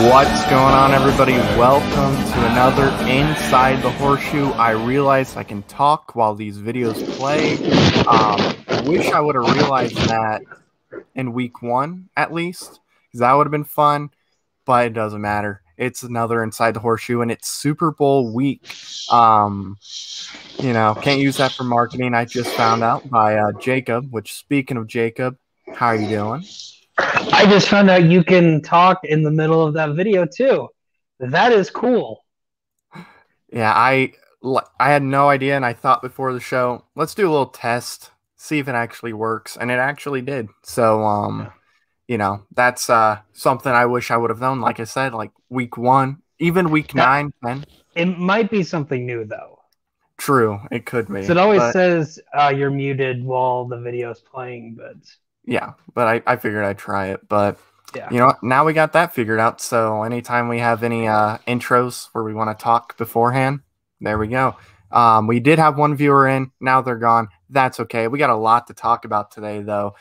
What's going on, everybody? Welcome to another Inside the Horseshoe. I realize I can talk while these videos play. I wish I would have realized that in week one, at least, because that would have been fun, but it doesn't matter. It's another Inside the Horseshoe, and it's Super Bowl week. Can't use that for marketing. I just found out by Jacob, which, speaking of Jacob, how are you doing? I just found out you can talk in the middle of that video too. That is cool. Yeah, I had no idea, and I thought before the show, let's do a little test, see if it actually works, and it actually did. So, that's something I wish I would have known. Like I said, like week one, even week 9, 10. It might be something new though. True, it could be. So it always says you're muted while the video is playing, but. Yeah, but I figured I'd try it. But, now we got that figured out. So anytime we have any intros where we want to talk beforehand, there we go. We did have one viewer in. Now they're gone. That's okay. We got a lot to talk about today, though.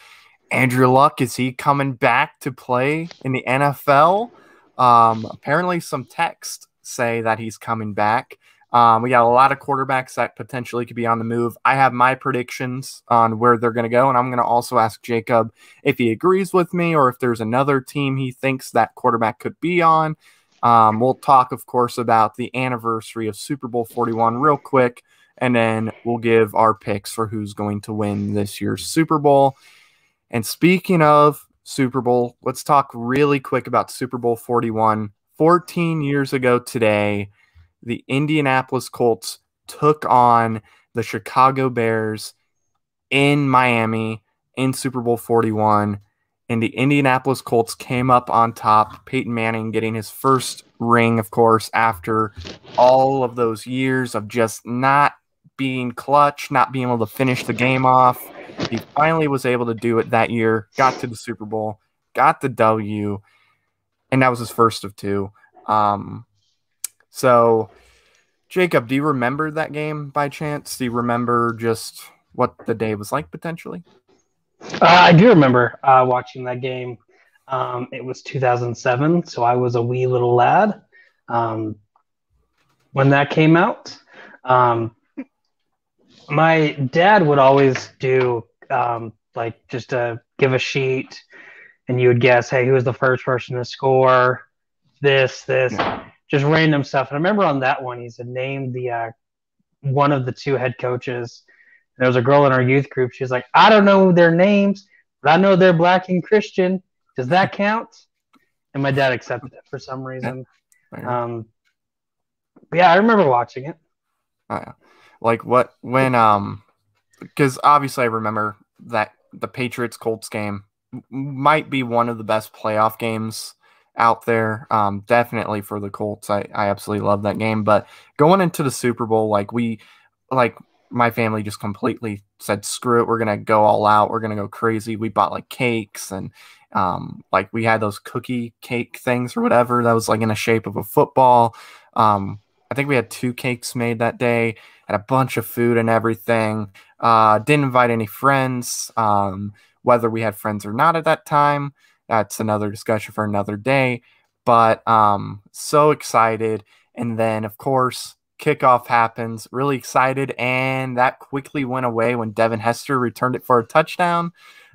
Andrew Luck, is he coming back to play in the NFL? Apparently some texts say that he's coming back. We got a lot of quarterbacks that potentially could be on the move. I have my predictions on where they're going to go, and I'm going to also ask Jacob if he agrees with me or if there's another team he thinks that quarterback could be on. We'll talk, of course, about the anniversary of Super Bowl 41 real quick, and then we'll give our picks for who's going to win this year's Super Bowl. And speaking of Super Bowl, let's talk really quick about Super Bowl 41. 14 years ago today, the Indianapolis Colts took on the Chicago Bears in Miami in Super Bowl 41, and the Indianapolis Colts came up on top, Peyton Manning getting his first ring, of course, after all of those years of just not being clutch, not being able to finish the game off. He finally was able to do it that year, got to the Super Bowl, got the W, and that was his first of two. So, Jacob, do you remember that game by chance? Do you remember just what the day was like potentially? I do remember watching that game. It was 2007, so I was a wee little lad when that came out. My dad would always do just give a sheet, and you would guess, hey, who was the first person to score? This. Yeah. Just random stuff. And I remember on that one, he said named the one of the two head coaches. And there was a girl in our youth group. She was like, I don't know their names, but I know they're black and Christian. Does that count? And my dad accepted it for some reason. Yeah. But yeah, I remember watching it. Because obviously I remember that the Patriots-Colts game might be one of the best playoff games out there, definitely for the Colts. I absolutely love that game. But going into the Super Bowl, my family just completely said, screw it, we're gonna go all out, we're gonna go crazy. We bought cakes, and we had those cookie cake things or whatever that was in the shape of a football. I think we had 2 cakes made that day, had a bunch of food and everything. Didn't invite any friends, whether we had friends or not at that time. That's another discussion for another day, but so excited. And then, of course, kickoff happens, really excited, and that quickly went away when Devin Hester returned it for a touchdown.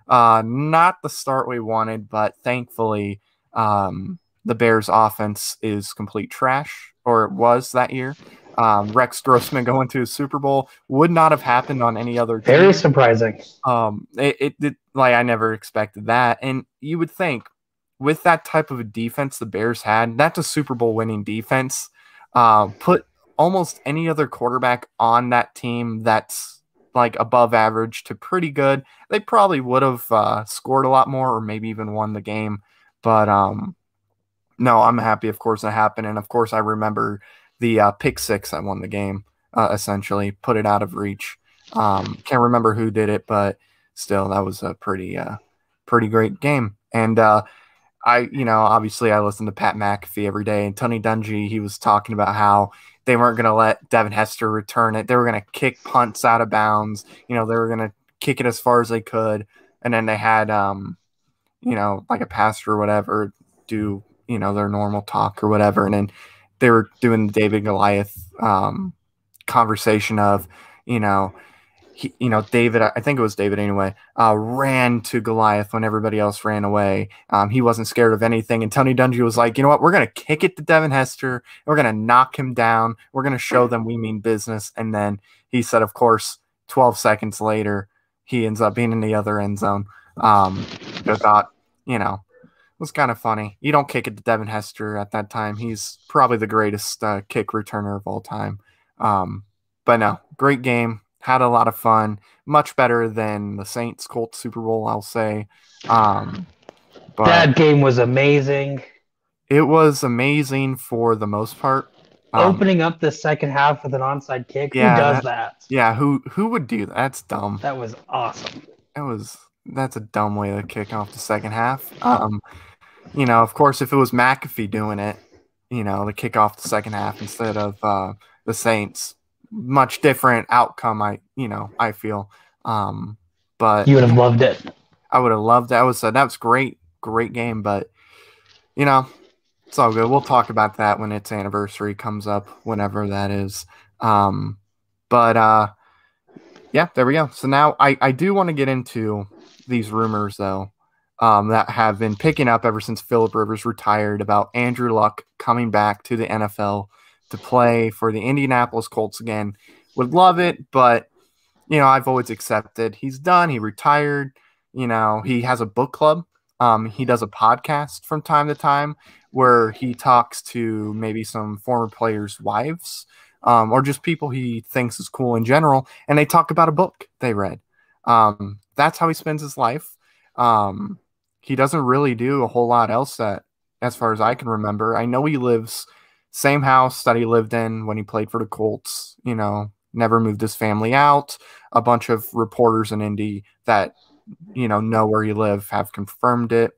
Not the start we wanted, but thankfully the Bears' offense is complete trash, or it was that year. Rex Grossman going to a Super Bowl would not have happened on any other team. Very surprising. I never expected that. And you would think with that type of a defense the Bears had, that's a Super Bowl winning defense. Put almost any other quarterback on that team that's above average to pretty good, they probably would have scored a lot more or maybe even won the game. But no, I'm happy, of course, that happened. And of course, I remember the pick six that won the game. essentially put it out of reach. Can't remember who did it, but still, that was a pretty great game. And obviously I listen to Pat McAfee every day, and Tony Dungy, he was talking about how they weren't going to let Devin Hester return it. They were going to kick punts out of bounds. They were going to kick it as far as they could. And then they had, like a pastor or whatever do, their normal talk or whatever. And then they were doing the David Goliath conversation of, David, I think it was David anyway, ran to Goliath when everybody else ran away. He wasn't scared of anything. And Tony Dungy was like, you know what? We're going to kick it to Devin Hester. We're going to knock him down. We're going to show them we mean business. And then he said, of course, 12 seconds later, he ends up being in the other end zone. I thought, it was kind of funny. You don't kick it to Devin Hester at that time. He's probably the greatest kick returner of all time. But no, great game. Had a lot of fun. Much better than the Saints-Colts Super Bowl, I'll say. But that game was amazing. It was amazing for the most part. Opening up the second half with an onside kick. Yeah, who does that? Yeah, who would do that? That's dumb. That was awesome. That's a dumb way to kick off the second half. Of course, if it was McAfee doing it, to kick off the second half instead of the Saints, much different outcome. I feel. But you would have loved it. I would have loved that. That was great game. But it's all good. We'll talk about that when its anniversary comes up, whenever that is. Yeah, there we go. So now I do want to get into these rumors, though, that have been picking up ever since Phillip Rivers retired about Andrew Luck coming back to the NFL to play for the Indianapolis Colts again. Would love it, but, I've always accepted. He's done. He retired. He has a book club. He does a podcast from time to time where he talks to maybe some former players' wives, or just people he thinks is cool in general, and they talk about a book they read. That's how he spends his life. He doesn't really do a whole lot else as far as I can remember. I know he lives same house that he lived in when he played for the Colts, never moved his family out. A bunch of reporters in Indy that, know where he lives have confirmed it.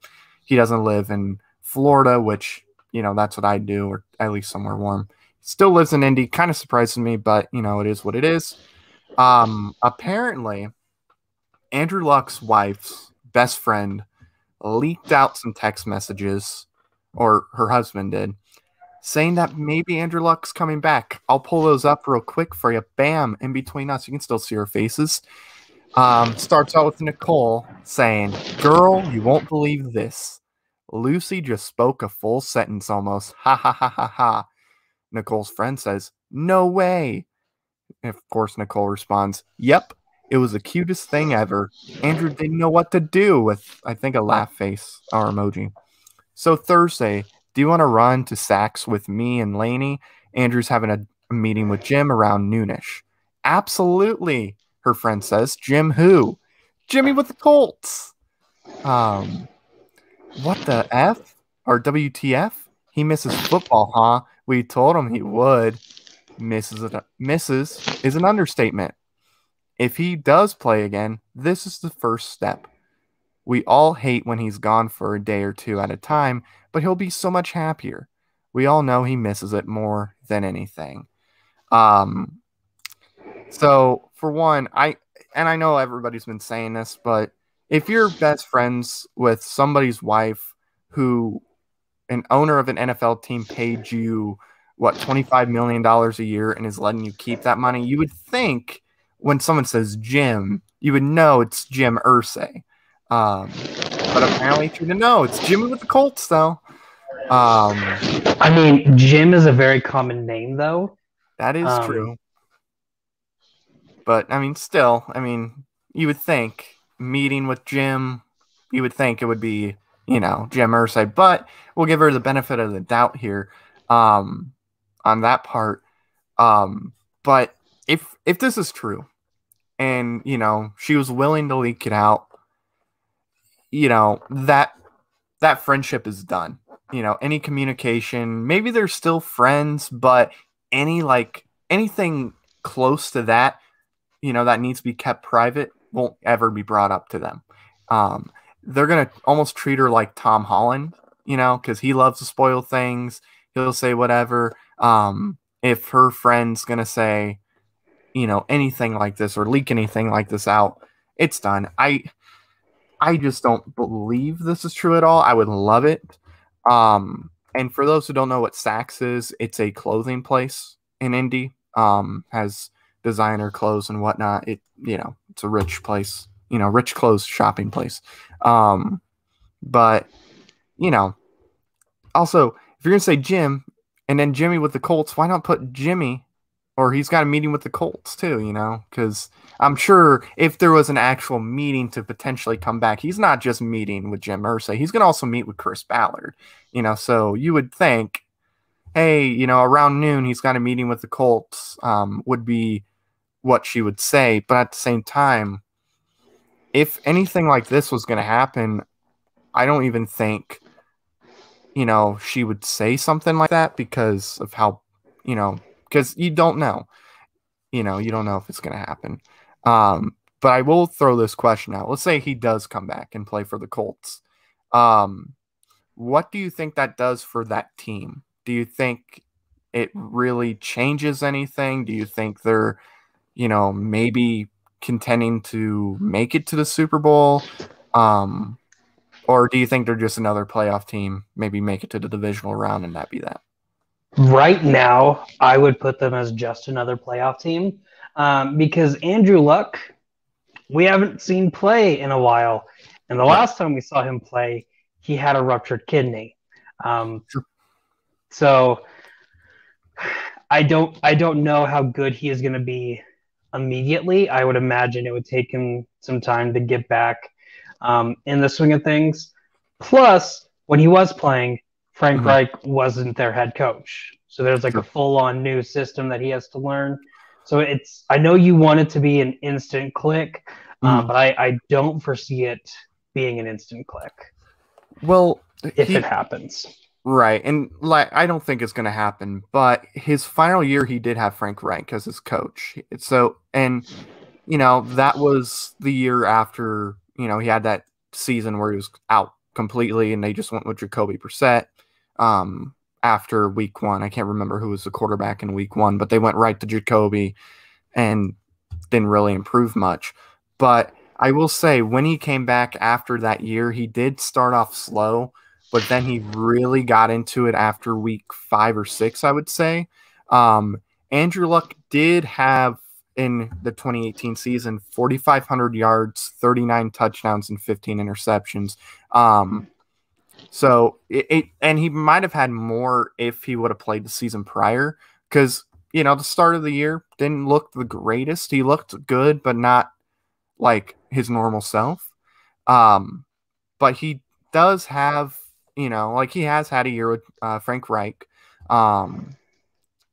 He doesn't live in Florida, which, that's what I do, or at least somewhere warm. Still lives in Indy. Kind of surprises me, but, it is what it is. Apparently, Andrew Luck's wife's best friend leaked out some text messages, or her husband did, saying that maybe Andrew Luck's coming back. I'll pull those up real quick for you. Bam, in between us. You can still see our faces. Starts out with Nicole saying, "Girl, you won't believe this. Lucy just spoke a full sentence almost. Ha ha ha ha ha." Nicole's friend says, "No way." And of course, Nicole responds, "Yep, it was the cutest thing ever. Andrew didn't know what to do," with, I think, a laugh face or emoji. So Thursday, do you want to run to Saks with me and Lainey? Andrew's having a meeting with Jim around noonish. Absolutely, her friend says. Jim who? Jimmy with the Colts. What the F? Or WTF? He misses football, huh? We told him he would. Misses is an understatement. If he does play again, this is the first step. We all hate when he's gone for a day or two at a time, but he'll be so much happier. We all know he misses it more than anything. So for one, I know everybody's been saying this, but if you're best friends with somebody's wife who an owner of an NFL team paid you, $25 million a year and is letting you keep that money, you would think when someone says Jim, you would know it's Jim Irsay. But apparently you didn't know. It's Jimmy with the Colts, though. I mean, Jim is a very common name, though. That is true. But, still, you would think meeting with Jim, you would think it would be, Jim Irsay. But we'll give her the benefit of the doubt here on that part. But if this is true and, she was willing to leak it out, that friendship is done. Any communication, maybe they're still friends, but anything close to that, that needs to be kept private won't ever be brought up to them. They're going to almost treat her like Tom Holland, because he loves to spoil things. He'll say whatever. If her friend's going to say, anything like this or leak anything like this out, it's done. I just don't believe this is true at all. I would love it. And for those who don't know what Saks is, it's a clothing place in Indy. Has designer clothes and whatnot. It's a rich place, rich clothes shopping place. But also, if you're gonna say Jim and then Jimmy with the Colts, why not put Jimmy? Or he's got a meeting with the Colts too, because I'm sure if there was an actual meeting to potentially come back, he's not just meeting with Jim Irsay. He's going to also meet with Chris Ballard, so you would think, hey, around noon, he's got a meeting with the Colts, would be what she would say. But at the same time, if anything like this was going to happen, I don't even think, she would say something like that because of how, because you don't know. You don't know if it's going to happen. But I will throw this question out. Let's say he does come back and play for the Colts. What do you think that does for that team? Do you think it really changes anything? Do you think they're, maybe contending to make it to the Super Bowl? Or do you think they're just another playoff team, maybe make it to the divisional round and that be that? Right now, I would put them as just another playoff team because Andrew Luck, we haven't seen play in a while. And the last time we saw him play, he had a ruptured kidney. So I don't know how good he is going to be immediately. I would imagine it would take him some time to get back in the swing of things. Plus, when he was playing, Frank Reich wasn't their head coach. So there's like a full-on new system that he has to learn. So I know you want it to be an instant click, but I don't foresee it being an instant click. Well, if it happens. Right. And I don't think it's going to happen, but his final year, he did have Frank Reich as his coach. So, and, that was the year after, he had that season where he was out completely and they just went with Jacoby Brissett. After week 1, I can't remember who was the quarterback in week 1, but they went right to Jacoby and didn't really improve much. But I will say when he came back after that year, he did start off slow, but then he really got into it after week 5 or 6, I would say. Andrew Luck did have in the 2018 season 4,500 yards, 39 touchdowns, and 15 interceptions. So and he might have had more if he would have played the season prior because, the start of the year didn't look the greatest. He looked good, but not like his normal self. But he does have, he has had a year with Frank Reich.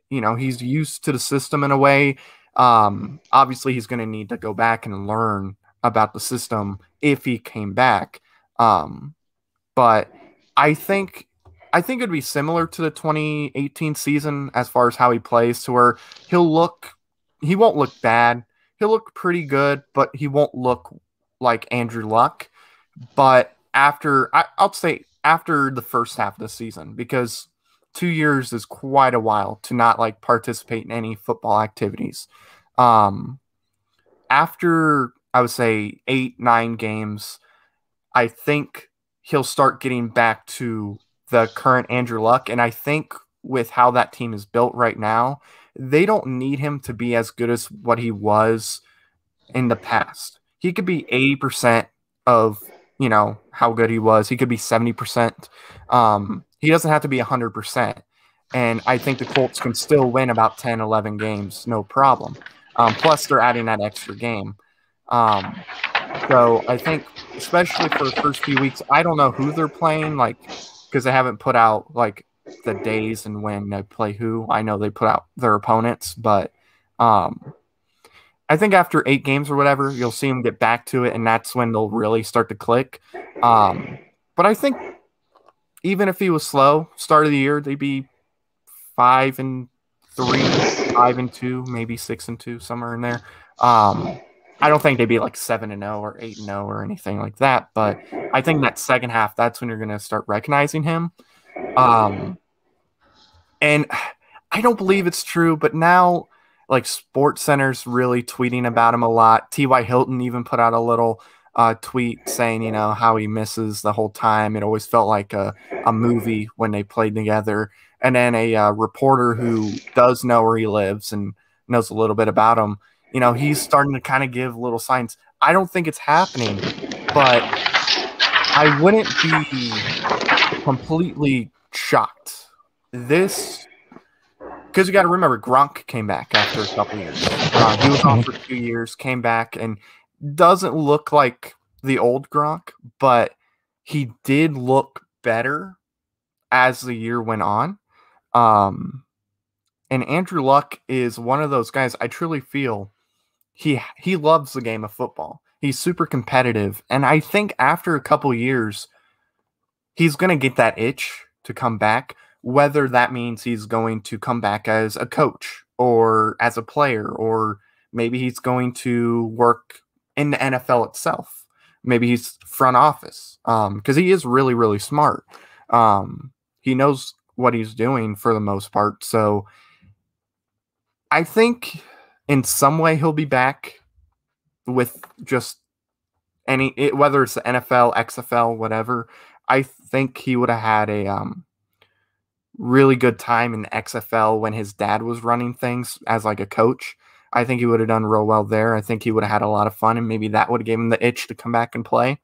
He's used to the system in a way. Obviously, he's going to need to go back and learn about the system if he came back. But I think it'd be similar to the 2018 season as far as how he plays, to where he won't look bad. He'll look pretty good, but he won't look like Andrew Luck. But I'll say after the first half of the season, because 2 years is quite a while to not participate in any football activities. After I would say 8-9 games, I think he'll start getting back to the current Andrew Luck. And I think with how that team is built right now, they don't need him to be as good as what he was in the past. He could be 80% of, how good he was. He could be 70%. He doesn't have to be 100%. And I think the Colts can still win about 10, 11 games, no problem. Plus, they're adding that extra game. So I think, especially for the first few weeks, I don't know who they're playing, because they haven't put out the days and when they play who. I know they put out their opponents, but I think after 8 games or whatever, you'll see them get back to it, and that's when they'll really start to click. But I think even if he was slow, start of the year, they'd be 5-3, 5-2, maybe 6-2, somewhere in there. I don't think they'd be like 7-0 or 8-0 or anything like that, but I think that second half, that's when you're going to start recognizing him. And I don't believe it's true, but now like Sports Center's really tweeting about him a lot. T.Y. Hilton even put out a little tweet saying, how he misses the whole time. It always felt like a movie when they played together. And then a reporter who does know where he lives and knows a little bit about him, he's starting to kind of give little signs. I don't think it's happening, but I wouldn't be completely shocked. Because you got to remember, Gronk came back after a couple years. He was on for 2 years, came back, and doesn't look like the old Gronk, but he did look better as the year went on. And Andrew Luck is one of those guys I truly feel he loves the game of football. He's super competitive, and I think after a couple years, he's going to get that itch to come back, whether that means he's going to come back as a coach or as a player, or maybe he's going to work in the NFL itself. Maybe he's front office, because he is really, really smart. He knows what he's doing for the most part. So I think in some way he'll be back with just whether it's the NFL, XFL, whatever. I think he would have had a really good time in the XFL when his dad was running things as like a coach. I think he would have done real well there. I think he would have had a lot of fun, and maybe that would have given him the itch to come back and play.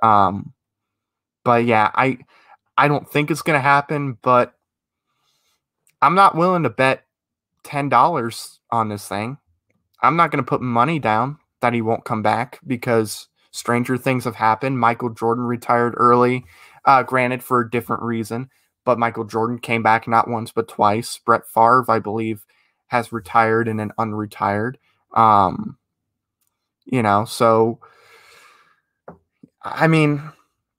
But yeah, I don't think it's going to happen, but I'm not willing to bet $10 on this thing. I'm not going to put money down that he won't come back, because stranger things have happened. Michael Jordan retired early, granted for a different reason, but Michael Jordan came back not once but twice. Brett Favre, I believe, has retired and then unretired. So I mean,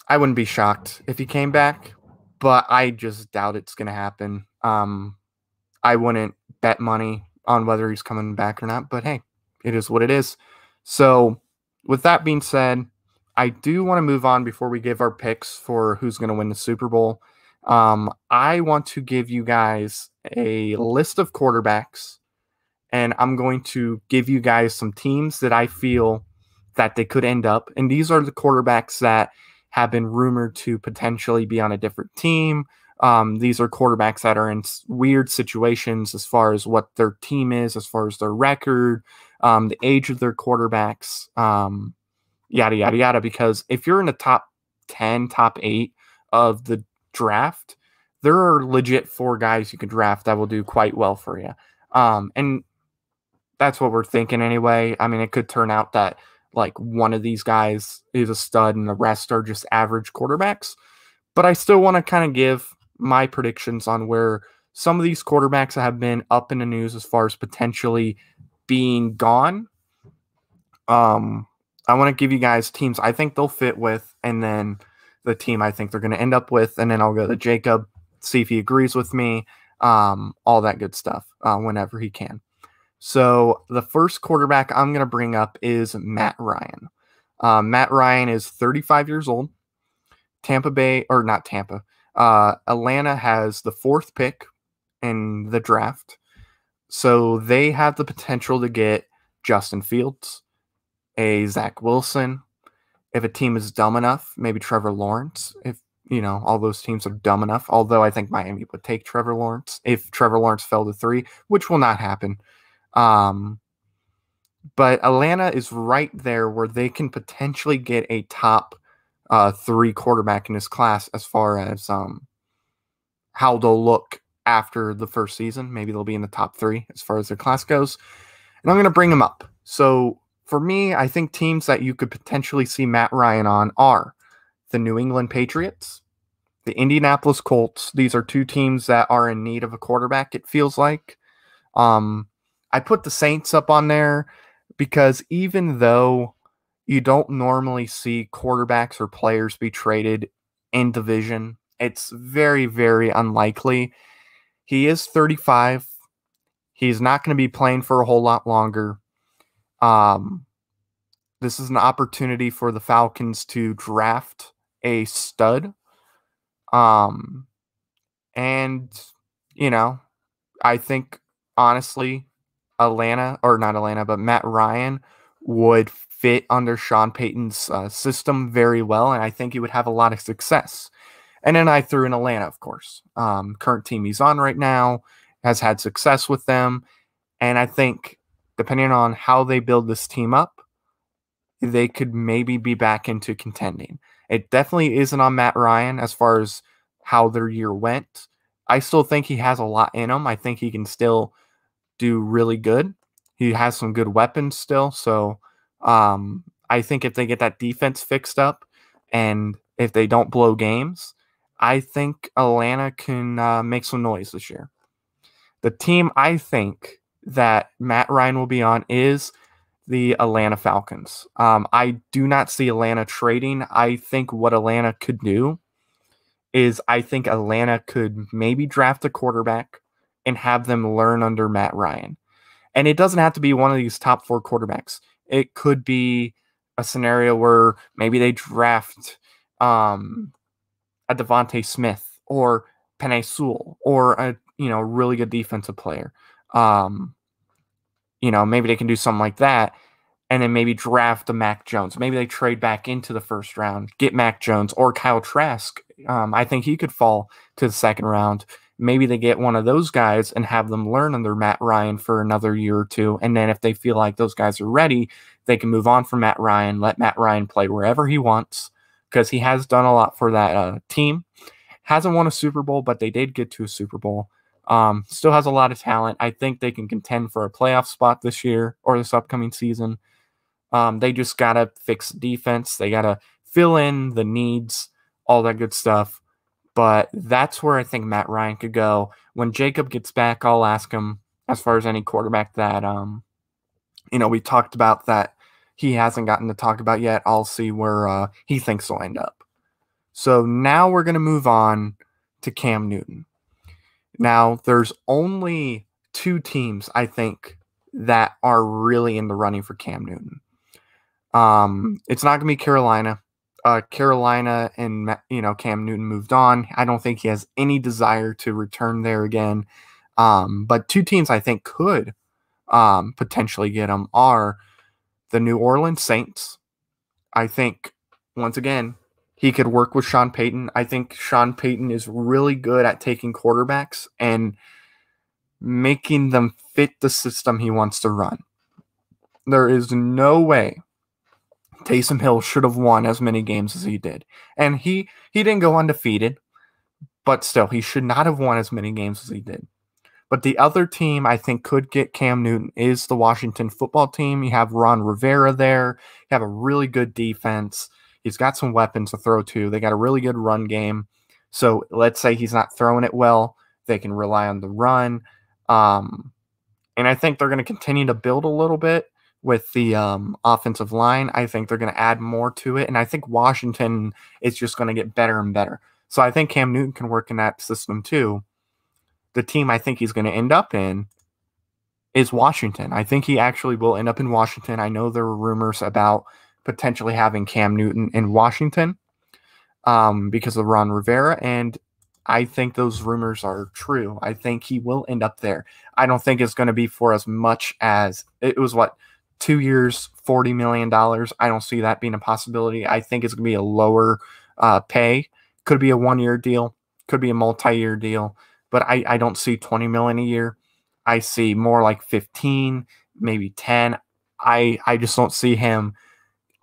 I wouldn't be shocked if he came back, but I just doubt it's going to happen. I wouldn't bet money on whether he's coming back or not, but hey, it is what it is. So with that being said, I do want to move on before we give our picks for who's going to win the Super Bowl. I want to give you guys a list of quarterbacks, and I'm going to give you guys some teams that I feel that they could end up. And these are the quarterbacks that have been rumored to potentially be on a different team. These are quarterbacks that are in weird situations as far as what their team is, as far as their record, the age of their quarterbacks, yada, yada, yada. Because if you're in the top 10, top 8 of the draft, there are legit 4 guys you could draft that will do quite well for you. And that's what we're thinking anyway. I mean, it could turn out that like one of these guys is a stud and the rest are just average quarterbacks. But I still want to kind of give my predictions on where some of these quarterbacks have been up in the news as far as potentially being gone. I want to give you guys teams I think they'll fit with, and then the team I think they're going to end up with, and then I'll go to Jacob, see if he agrees with me, all that good stuff whenever he can. So the first quarterback I'm going to bring up is Matt Ryan. Matt Ryan is 35 years old. Atlanta has the 4th pick in the draft. So they have the potential to get Justin Fields, a Zach Wilson. If a team is dumb enough, maybe Trevor Lawrence. If, all those teams are dumb enough. Although I think Miami would take Trevor Lawrence if Trevor Lawrence fell to 3, which will not happen. But Atlanta is right there where they can potentially get a top 3 quarterback in this class as far as how they'll look after the first season. Maybe they'll be in the top 3 as far as their class goes. And I'm going to bring them up. So for me, I think teams that you could potentially see Matt Ryan on are the New England Patriots, the Indianapolis Colts. These are 2 teams that are in need of a quarterback, it feels like. I put the Saints up on there because even though you don't normally see quarterbacks or players be traded in division, it's very, very unlikely. He is 35. He's not going to be playing for a whole lot longer. This is an opportunity for the Falcons to draft a stud. And, I think, honestly, Matt Ryan would fit under Sean Payton's system very well, and I think he would have a lot of success. And then I threw in Atlanta, of course. Current team he's on right now, has had success with them, and I think, depending on how they build this team up, they could maybe be back into contending. It definitely isn't on Matt Ryan as far as how their year went. I still think he has a lot in him. I think he can still do really good. He has some good weapons still. So I think if they get that defense fixed up and if they don't blow games, I think Atlanta can make some noise this year. The team I think that Matt Ryan will be on is the Atlanta Falcons. I do not see Atlanta trading. I think what Atlanta could do is I think Atlanta could maybe draft a quarterback and have them learn under Matt Ryan. And it doesn't have to be one of these top 4 quarterbacks. It could be a scenario where maybe they draft a Devontae Smith or Penei Sewell or a really good defensive player. Maybe they can do something like that and then maybe draft a Mac Jones. Maybe they trade back into the first round, get Mac Jones or Kyle Trask. I think he could fall to the second round. Maybe they get one of those guys and have them learn under Matt Ryan for another year or two. And then if they feel like those guys are ready, they can move on from Matt Ryan, let Matt Ryan play wherever he wants because he has done a lot for that team. Hasn't won a Super Bowl, but they did get to a Super Bowl. Still has a lot of talent. I think they can contend for a playoff spot this year or this upcoming season. They just got to fix defense. They got to fill in the needs, all that good stuff. But that's where I think Matt Ryan could go. When Jacob gets back, I'll ask him as far as any quarterback that, we talked about that he hasn't gotten to talk about yet. I'll see where he thinks he'll end up. So now we're going to move on to Cam Newton. Now, there's only 2 teams, I think, that are really in the running for Cam Newton. It's not going to be Carolina. Carolina and, Cam Newton moved on. I don't think he has any desire to return there again. But 2 teams I think could potentially get him are the New Orleans Saints. I think, once again, he could work with Sean Payton. I think Sean Payton is really good at taking quarterbacks and making them fit the system he wants to run. There is no way Taysom Hill should have won as many games as he did. And he didn't go undefeated, but still, he should not have won as many games as he did. But the other team I think could get Cam Newton is the Washington football team. You have Ron Rivera there. You have a really good defense. He's got some weapons to throw to. They got a really good run game. So let's say he's not throwing it well. They can rely on the run. And I think they're going to continue to build a little bit with the offensive line. I think they're going to add more to it. And I think Washington is just going to get better and better. So I think Cam Newton can work in that system too. The team I think he's going to end up in is Washington. I think he actually will end up in Washington. I know there were rumors about potentially having Cam Newton in Washington because of Ron Rivera, and I think those rumors are true. I think he will end up there. I don't think it's going to be for as much as it was 2 years, $40 million. I don't see that being a possibility. I think it's going to be a lower pay. Could be a 1-year deal. Could be a multi-year deal. But I don't see $20 million a year. I see more like 15, maybe 10. I just don't see him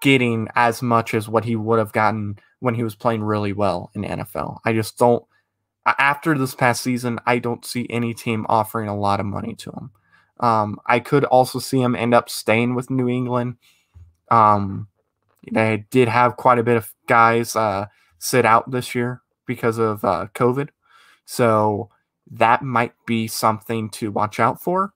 getting as much as what he would have gotten when he was playing really well in the NFL. I just don't. After this past season, I don't see any team offering a lot of money to him. I could also see him end up staying with New England. They did have quite a bit of guys sit out this year because of COVID. So that might be something to watch out for.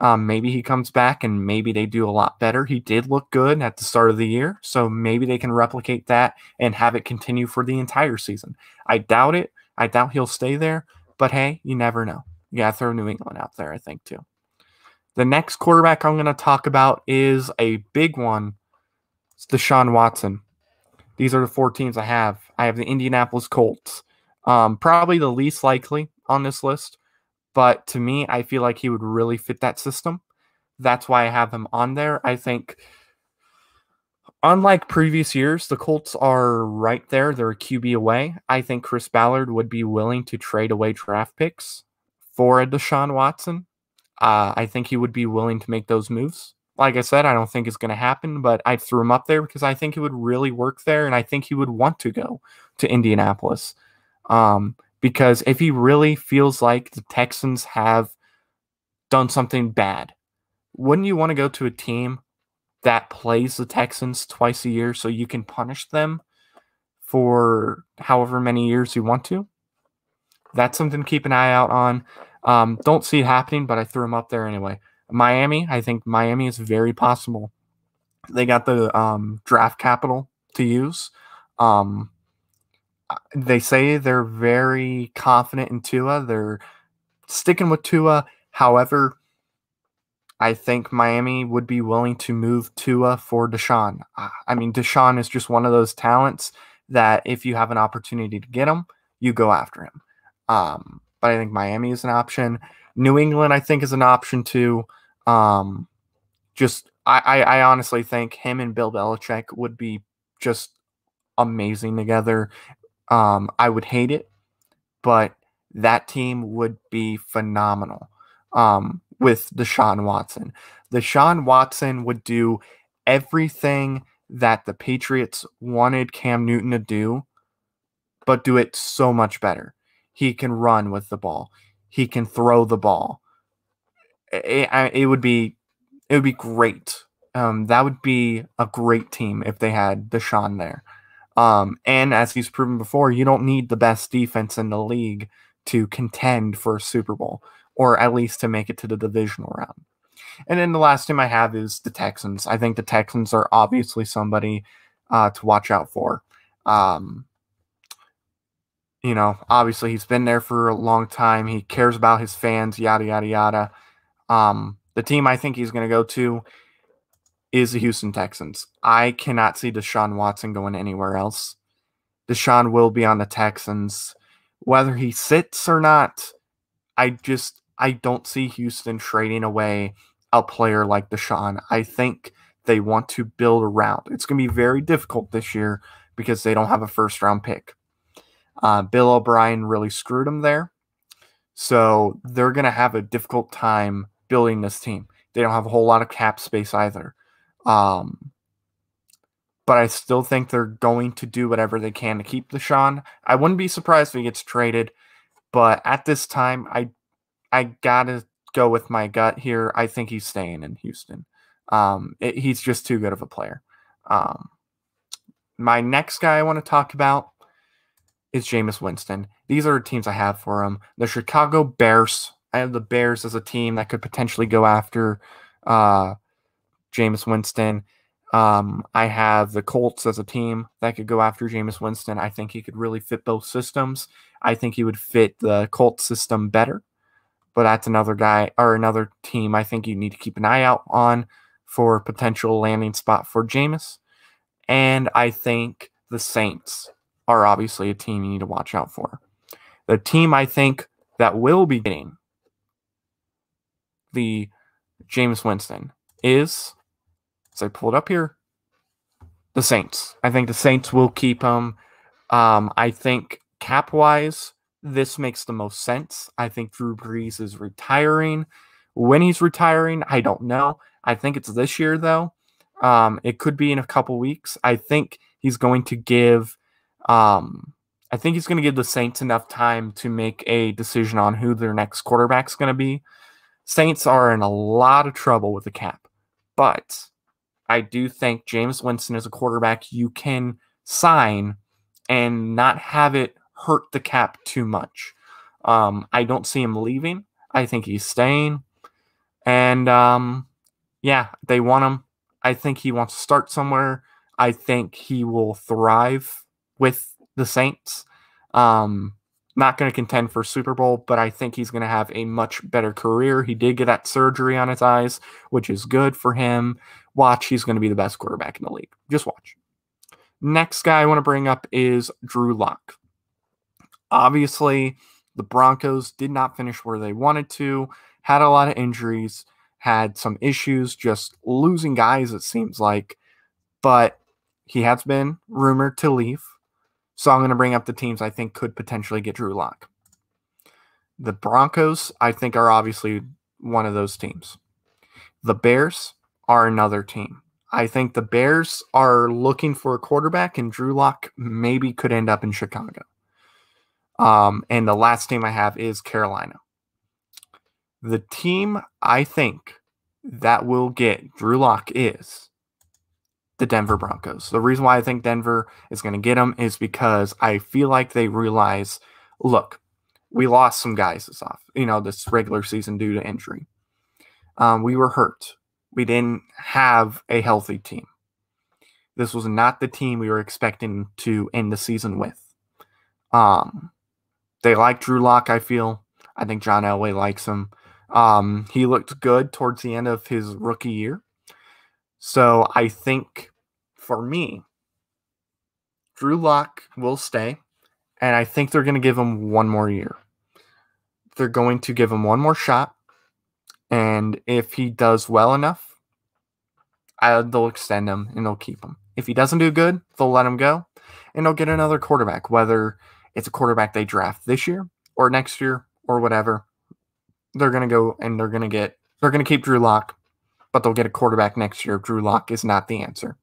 Maybe he comes back and maybe they do a lot better. He did look good at the start of the year, so maybe they can replicate that and have it continue for the entire season. I doubt it. I doubt he'll stay there, but hey, you never know. You got to throw New England out there, I think, too. The next quarterback I'm going to talk about is a big one. It's Shaun Watson. These are the 4 teams I have. I have the Indianapolis Colts. Probably the least likely on this list. But to me, I feel like he would really fit that system. That's why I have him on there. I think, unlike previous years, the Colts are right there. They're a QB away. I think Chris Ballard would be willing to trade away draft picks for a Deshaun Watson. I think he would be willing to make those moves. Like I said, I don't think it's going to happen, but I threw him up there because I think he would really work there, and I think he would want to go to Indianapolis. Because if he really feels like the Texans have done something bad, wouldn't you want to go to a team that plays the Texans twice a year so you can punish them for however many years you want to? That's something to keep an eye out on. Don't see it happening, but I threw him up there anyway. Miami, I think Miami is very possible. They got the draft capital to use. They say they're very confident in Tua. They're sticking with Tua. However, I think Miami would be willing to move Tua for Deshaun. I mean, Deshaun is just one of those talents that if you have an opportunity to get him, you go after him. But I think Miami is an option. New England, I think, is an option too. I honestly think him and Bill Belichick would be just amazing together. I would hate it, but that team would be phenomenal with Deshaun Watson. Deshaun Watson would do everything that the Patriots wanted Cam Newton to do, but do it so much better. He can run with the ball. He can throw the ball. It would be great. That would be a great team if they had Deshaun there. And as he's proven before, you don't need the best defense in the league to contend for a Super Bowl, or at least to make it to the divisional round. And then the last team I have is the Texans. I think the Texans are obviously somebody to watch out for. Obviously he's been there for a long time. He cares about his fans, yada, yada, yada. The team I think he's going to go to is the Houston Texans. I cannot see Deshaun Watson going anywhere else. Deshaun will be on the Texans. Whether he sits or not, I don't see Houston trading away a player like Deshaun. I think they want to build around. It's going to be very difficult this year because they don't have a first-round pick. Bill O'Brien really screwed them there. So they're going to have a difficult time building this team. They don't have a whole lot of cap space either. But I still think they're going to do whatever they can to keep Deshaun. I wouldn't be surprised if he gets traded, but at this time, I gotta go with my gut here. I think he's staying in Houston. He's just too good of a player. My next guy I want to talk about is Jameis Winston. These are the teams I have for him. The Chicago Bears. I have the Bears as a team that could potentially go after Jameis Winston. I have the Colts as a team that could go after Jameis Winston. I think he could really fit both systems. I think he would fit the Colts system better. But that's another guy or another team I think you need to keep an eye out on for potential landing spot for Jameis. And I think the Saints are obviously a team you need to watch out for. The team I think that will be getting the Jameis Winston is, as I pull it up here, the Saints. I think the Saints will keep him. I think cap-wise, this makes the most sense. I think Drew Brees is retiring. When he's retiring, I don't know. I think it's this year, though. It could be in a couple weeks. I think he's going to give the Saints enough time to make a decision on who their next quarterback's going to be. Saints are in a lot of trouble with the cap, but I do think Jameis Winston is a quarterback you can sign and not have it hurt the cap too much. I don't see him leaving. I think he's staying. And they want him. I think he wants to start somewhere. I think he will thrive with the Saints. Not going to contend for Super Bowl, but I think he's going to have a much better career. He did get that surgery on his eyes, which is good for him. Watch, he's going to be the best quarterback in the league. Just watch. Next guy I want to bring up is Drew Lock. Obviously, the Broncos did not finish where they wanted to, had a lot of injuries, had some issues just losing guys, it seems like, but he has been rumored to leave. So I'm going to bring up the teams I think could potentially get Drew Lock. The Broncos, I think, are obviously one of those teams. The Bears are another team. I think the Bears are looking for a quarterback, and Drew Lock maybe could end up in Chicago. And the last team I have is Carolina. The team I think that will get Drew Lock is the Denver Broncos. The reason why I think Denver is going to get him is because I feel like they realize, look, we lost some guys this regular season due to injury. We were hurt. We didn't have a healthy team. This was not the team we were expecting to end the season with. They like Drew Lock, I feel. I think John Elway likes him. He looked good towards the end of his rookie year. So I think, for me, Drew Lock will stay, and I think they're going to give him one more year. They're going to give him one more shot, and if he does well enough, they'll extend him and they'll keep him. If he doesn't do good, they'll let him go, and they'll get another quarterback, whether it's a quarterback they draft this year or next year or whatever. They're going to go and they're going to keep Drew Lock, but they'll get a quarterback next year if Drew Lock is not the answer.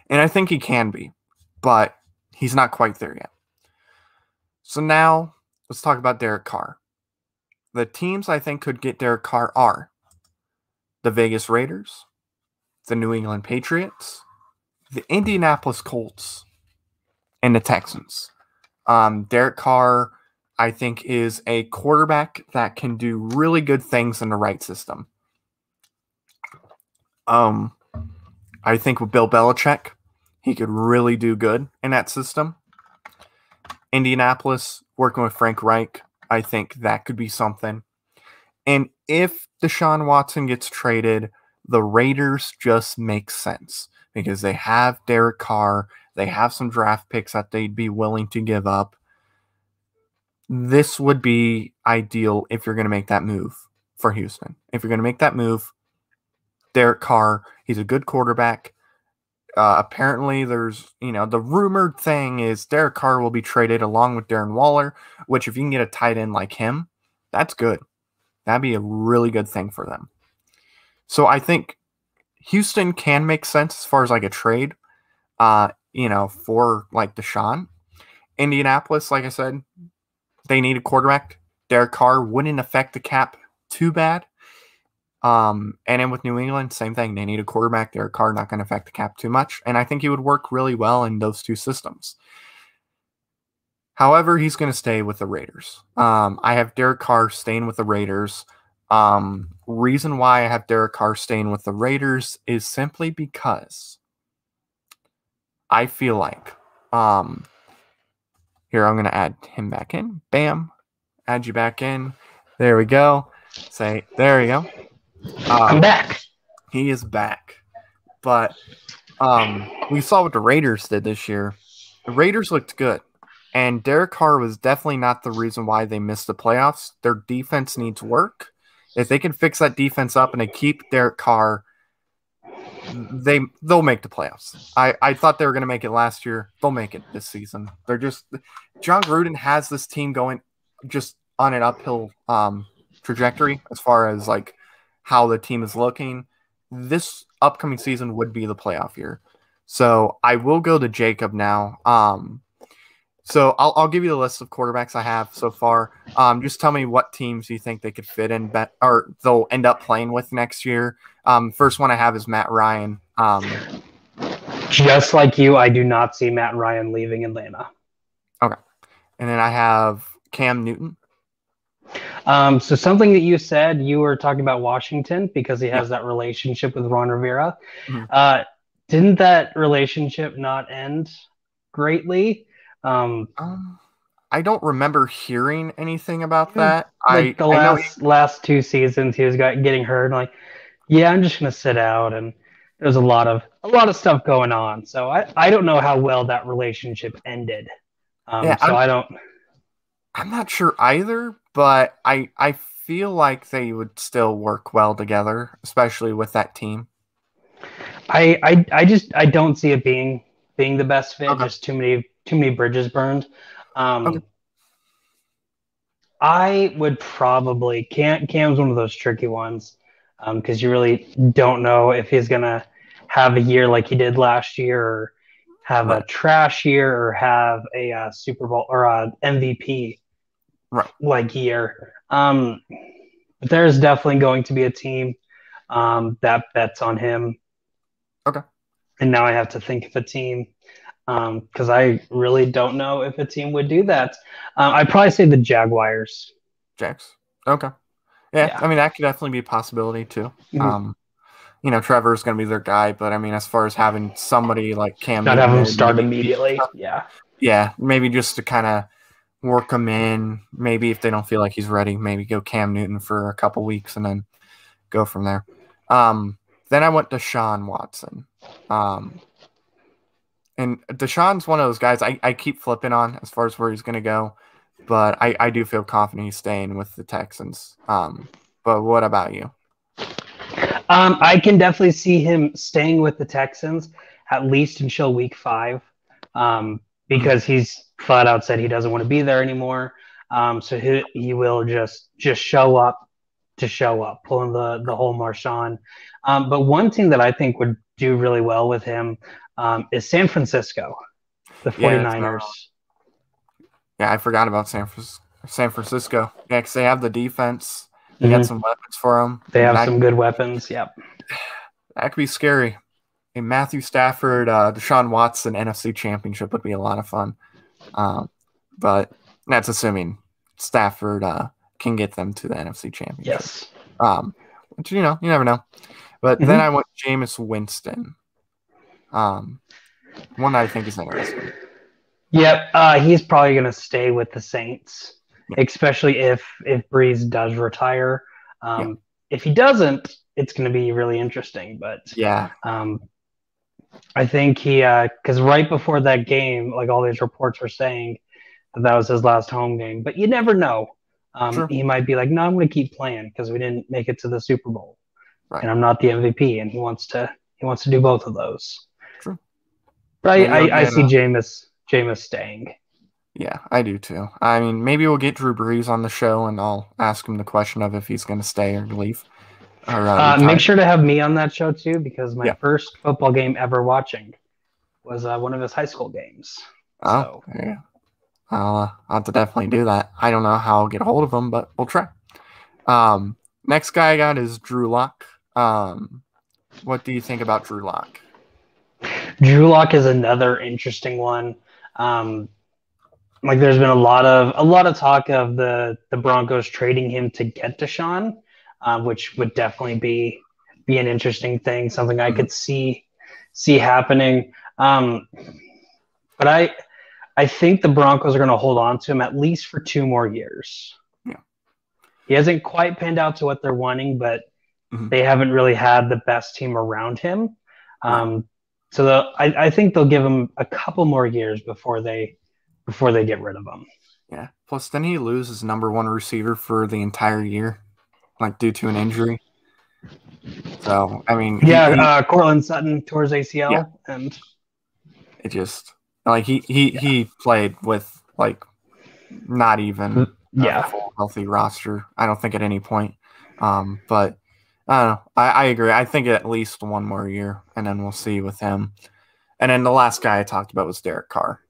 And I think he can be, but he's not quite there yet. So now let's talk about Derek Carr. The teams I think could get Derek Carr are the Vegas Raiders, the New England Patriots, the Indianapolis Colts, and the Texans. Derek Carr, I think, is a quarterback that can do really good things in the right system. I think with Bill Belichick, he could really do good in that system. Indianapolis, working with Frank Reich, I think that could be something. And if Shaun Watson gets traded, the Raiders just make sense because they have Derek Carr. They have some draft picks that they'd be willing to give up. This would be ideal if you're going to make that move for Houston. If you're going to make that move, Derek Carr, he's a good quarterback. Apparently, there's, the rumored thing is Derek Carr will be traded along with Darren Waller, which if you can get a tight end like him, that's good. That'd be a really good thing for them. So I think Houston can make sense as far as like a trade, for like Deshaun. Indianapolis, like I said, they need a quarterback. Derek Carr wouldn't affect the cap too bad. And then with New England, same thing. They need a quarterback. Derek Carr not going to affect the cap too much. And I think he would work really well in those two systems. However, he's going to stay with the Raiders. I have Derek Carr staying with the Raiders. Reason why I have Derek Carr staying with the Raiders is simply because I feel like, here, I'm going to add him back in. Bam. Add you back in. There we go. There we go. I'm back. He is back. But we saw what the Raiders did this year. The Raiders looked good. And Derek Carr was definitely not the reason why they missed the playoffs. Their defense needs work. If they can fix that defense up and they keep Derek Carr, they'll make the playoffs. I thought they were going to make it last year. They'll make it this season. John Gruden has this team going just on an uphill trajectory as far as like how the team is looking. This upcoming season would be the playoff year. So I will go to Jacob now. So I'll give you the list of quarterbacks I have so far. Just tell me what teams you think they could fit in, or they'll end up playing with next year. First one I have is Matt Ryan. Just like you, I do not see Matt Ryan leaving Atlanta. Okay. And then I have Cam Newton. So something that you said, you were talking about Washington because he has that relationship with Ron Rivera. Mm-hmm. Didn't that relationship not end greatly? I don't remember hearing anything about Yeah. that. Like the I know last 2 seasons, he was getting hurt. And like, yeah, I'm just gonna sit out, and there's a lot of stuff going on. So I don't know how well that relationship ended. yeah, So I don't. I'm not sure either, but I feel like they would still work well together, especially with that team. I don't see it being the best fit. Okay. Just too many bridges burned. Okay. I would probably Cam's one of those tricky ones because you really don't know if he's gonna have a year like he did last year, or have a Right. trash year, or have a Super Bowl or a MVP Right. like year. But there's definitely going to be a team that bets on him, Okay. and now I have to think of a team because I really don't know if a team would do that. I'd probably say the Jaguars. Jax. Okay. Yeah, Yeah. I mean that could definitely be a possibility too. Mm-hmm. Trevor's going to be their guy, but I mean, as far as having somebody like Cam Not Newton have them there, start immediately. Yeah. yeah, maybe just to kind of work him in. Maybe if they don't feel like he's ready, maybe go Cam Newton for a couple weeks and then go from there. Then I went to Shaun Watson. And Deshaun's one of those guys I keep flipping on as far as where he's going to go, but I do feel confident he's staying with the Texans. But what about you? I can definitely see him staying with the Texans at least until week 5, because he's flat out said he doesn't want to be there anymore. So he will just show up to show up, pulling the whole Marshawn. But one team that I think would do really well with him is San Francisco, the 49ers. Yeah, I forgot about San Francisco. Yeah, because they have the defense. They got some weapons for them. They have some good weapons. Yep. That could be scary. A Matthew Stafford, Deshaun Watson NFC Championship would be a lot of fun. But that's assuming Stafford can get them to the NFC Championship. Yes. Which, you never know. But then I went Jameis Winston. One that I think is interesting. Yep. He's probably going to stay with the Saints, especially if Breeze does retire. If he doesn't, it's going to be really interesting. But yeah, I think because right before that game, like all these reports were saying that was his last home game. But you never know. He might be like, no, I'm going to keep playing because we didn't make it to the Super Bowl, and I'm not the MVP, and he wants to do both of those. True. But I see Jameis staying. Yeah, I do too. I mean, maybe we'll get Drew Brees on the show, and I'll ask him the question of if he's going to stay or leave. Or make sure to have me on that show too, because my first football game ever watching was one of his high school games. Oh, yeah. I'll have to definitely do that. I don't know how I'll get a hold of him, but we'll try. Next guy I got is Drew Lock. What do you think about Drew Lock? Drew Lock is another interesting one. Like there's been a lot of talk of the Broncos trading him to get Deshaun, which would definitely be an interesting thing, something I could see happening. But I think the Broncos are going to hold on to him at least for 2 more years. Yeah. He hasn't quite panned out to what they're wanting, but they haven't really had the best team around him. So I think they'll give him a couple more years before they get rid of him. Yeah. Plus, then he loses number 1 receiver for the entire year, like due to an injury. So I mean, Cortland Sutton tore his ACL, and it just like he played with like not even a full healthy roster. I don't think at any point. But I don't know. I agree. I think at least 1 more year, and then we'll see with him. And then the last guy I talked about was Derek Carr.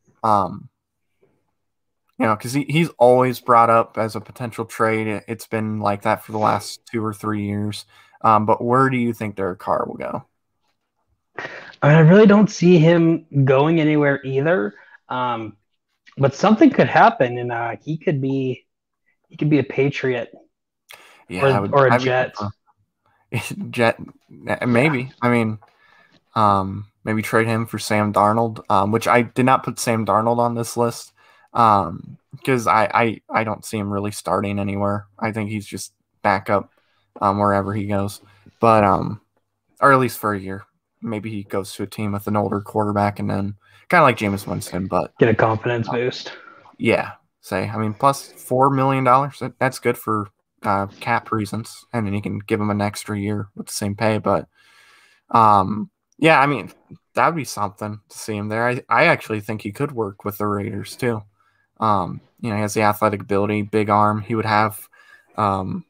Because he's always brought up as a potential trade. It's been like that for the last 2 or 3 years. But where do you think Derek Carr will go? I really don't see him going anywhere either. But something could happen, and he could be a Patriot, or a Jet. Jet, maybe. I mean, maybe trade him for Sam Darnold, which I did not put Sam Darnold on this list. Because I don't see him really starting anywhere. I think he's just backup wherever he goes. But or at least for a year. Maybe he goes to a team with an older quarterback and then kind of like Jameis Winston, but get a confidence boost. Yeah, I mean, plus $4 million. That's good for cap reasons, and then you can give him an extra year with the same pay. But yeah, I mean, that would be something to see him there. I actually think he could work with the Raiders too. He has the athletic ability, big arm. He would have a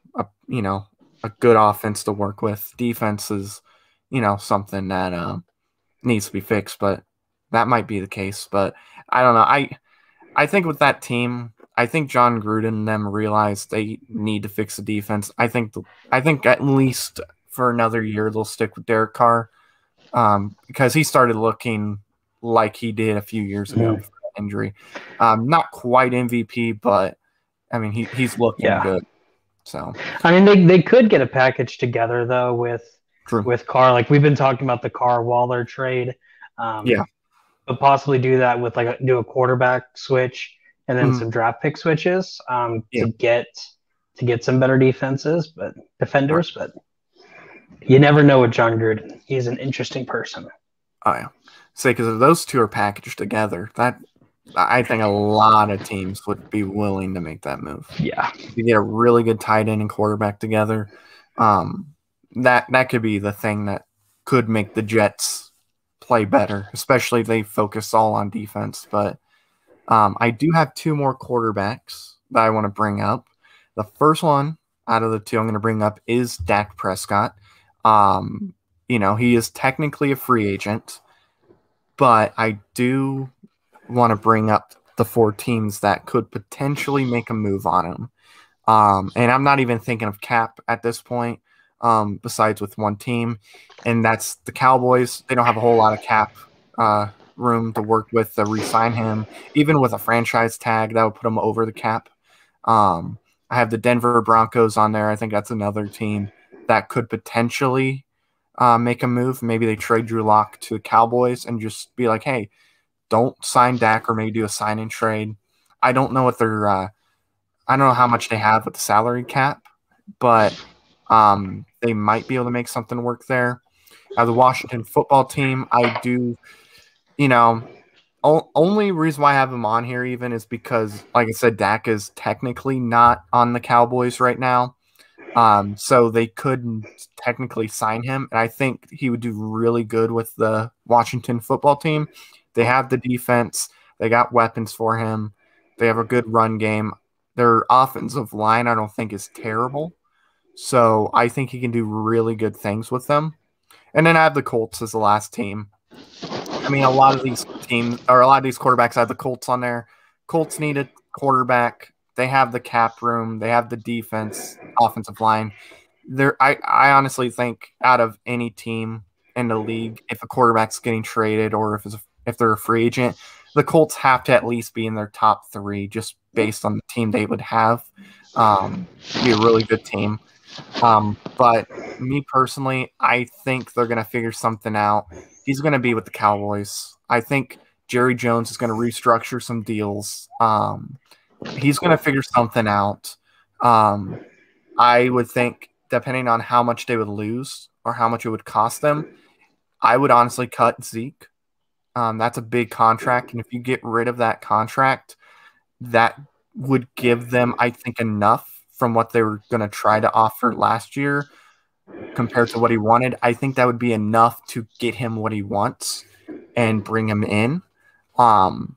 good offense to work with. Defense is something that needs to be fixed, but that might be the case. But I don't know. I think with that team, I think John Gruden and them realized they need to fix the defense. I think at least for another year they'll stick with Derek Carr because he started looking like he did a few years ago for injury. Not quite MVP, but I mean he's looking good. So I mean they could get a package together though with Carr. Like we've been talking about the Carr Waller trade. But possibly do that with do a quarterback switch and then some draft pick switches to get some better defenders. But you never know with John Gruden. He's an interesting person. Oh yeah, because if those two are packaged together, that I think a lot of teams would be willing to make that move. Yeah, you get a really good tight end and quarterback together. That could be the thing that could make the Jets play better, especially if they focus all on defense. But I do have two more quarterbacks that I want to bring up. The first one out of the two I'm going to bring up is Dak Prescott. He is technically a free agent, but I do want to bring up the 4 teams that could potentially make a move on him. And I'm not even thinking of cap at this point. Besides with one team, and that's the Cowboys. They don't have a whole lot of cap room to work with to re-sign him. Even with a franchise tag, that would put him over the cap. I have the Denver Broncos on there. I think that's another team that could potentially make a move. Maybe they trade Drew Lock to the Cowboys and just be like, hey, don't sign Dak, or maybe do a sign-in trade. I don't know what they're I don't know how much they have with the salary cap, but they might be able to make something work there. The Washington football team, I do, only reason why I have him on here even is because, like I said, Dak is technically not on the Cowboys right now. So they couldn't technically sign him. And I think he would do really good with the Washington football team. They have the defense. They got weapons for him. They have a good run game. Their offensive line, I don't think, is terrible. So I think he can do really good things with them. And then I have the Colts as the last team. I mean, a lot of these quarterbacks have the Colts on there. Colts need a quarterback. They have the cap room. They have the defense, offensive line. I honestly think out of any team in the league, if a quarterback's getting traded or if they're a free agent, the Colts have to at least be in their top 3 just based on the team they would have. Be a really good team. But me personally, I think they're going to figure something out. He's going to be with the Cowboys. I think Jerry Jones is going to restructure some deals. He's going to figure something out. I would think, depending on how much they would lose or how much it would cost them, I would honestly cut Zeke. That's a big contract. And if you get rid of that contract, that would give them, I think, enough from what they were going to try to offer last year compared to what he wanted. I think that would be enough to get him what he wants and bring him in. And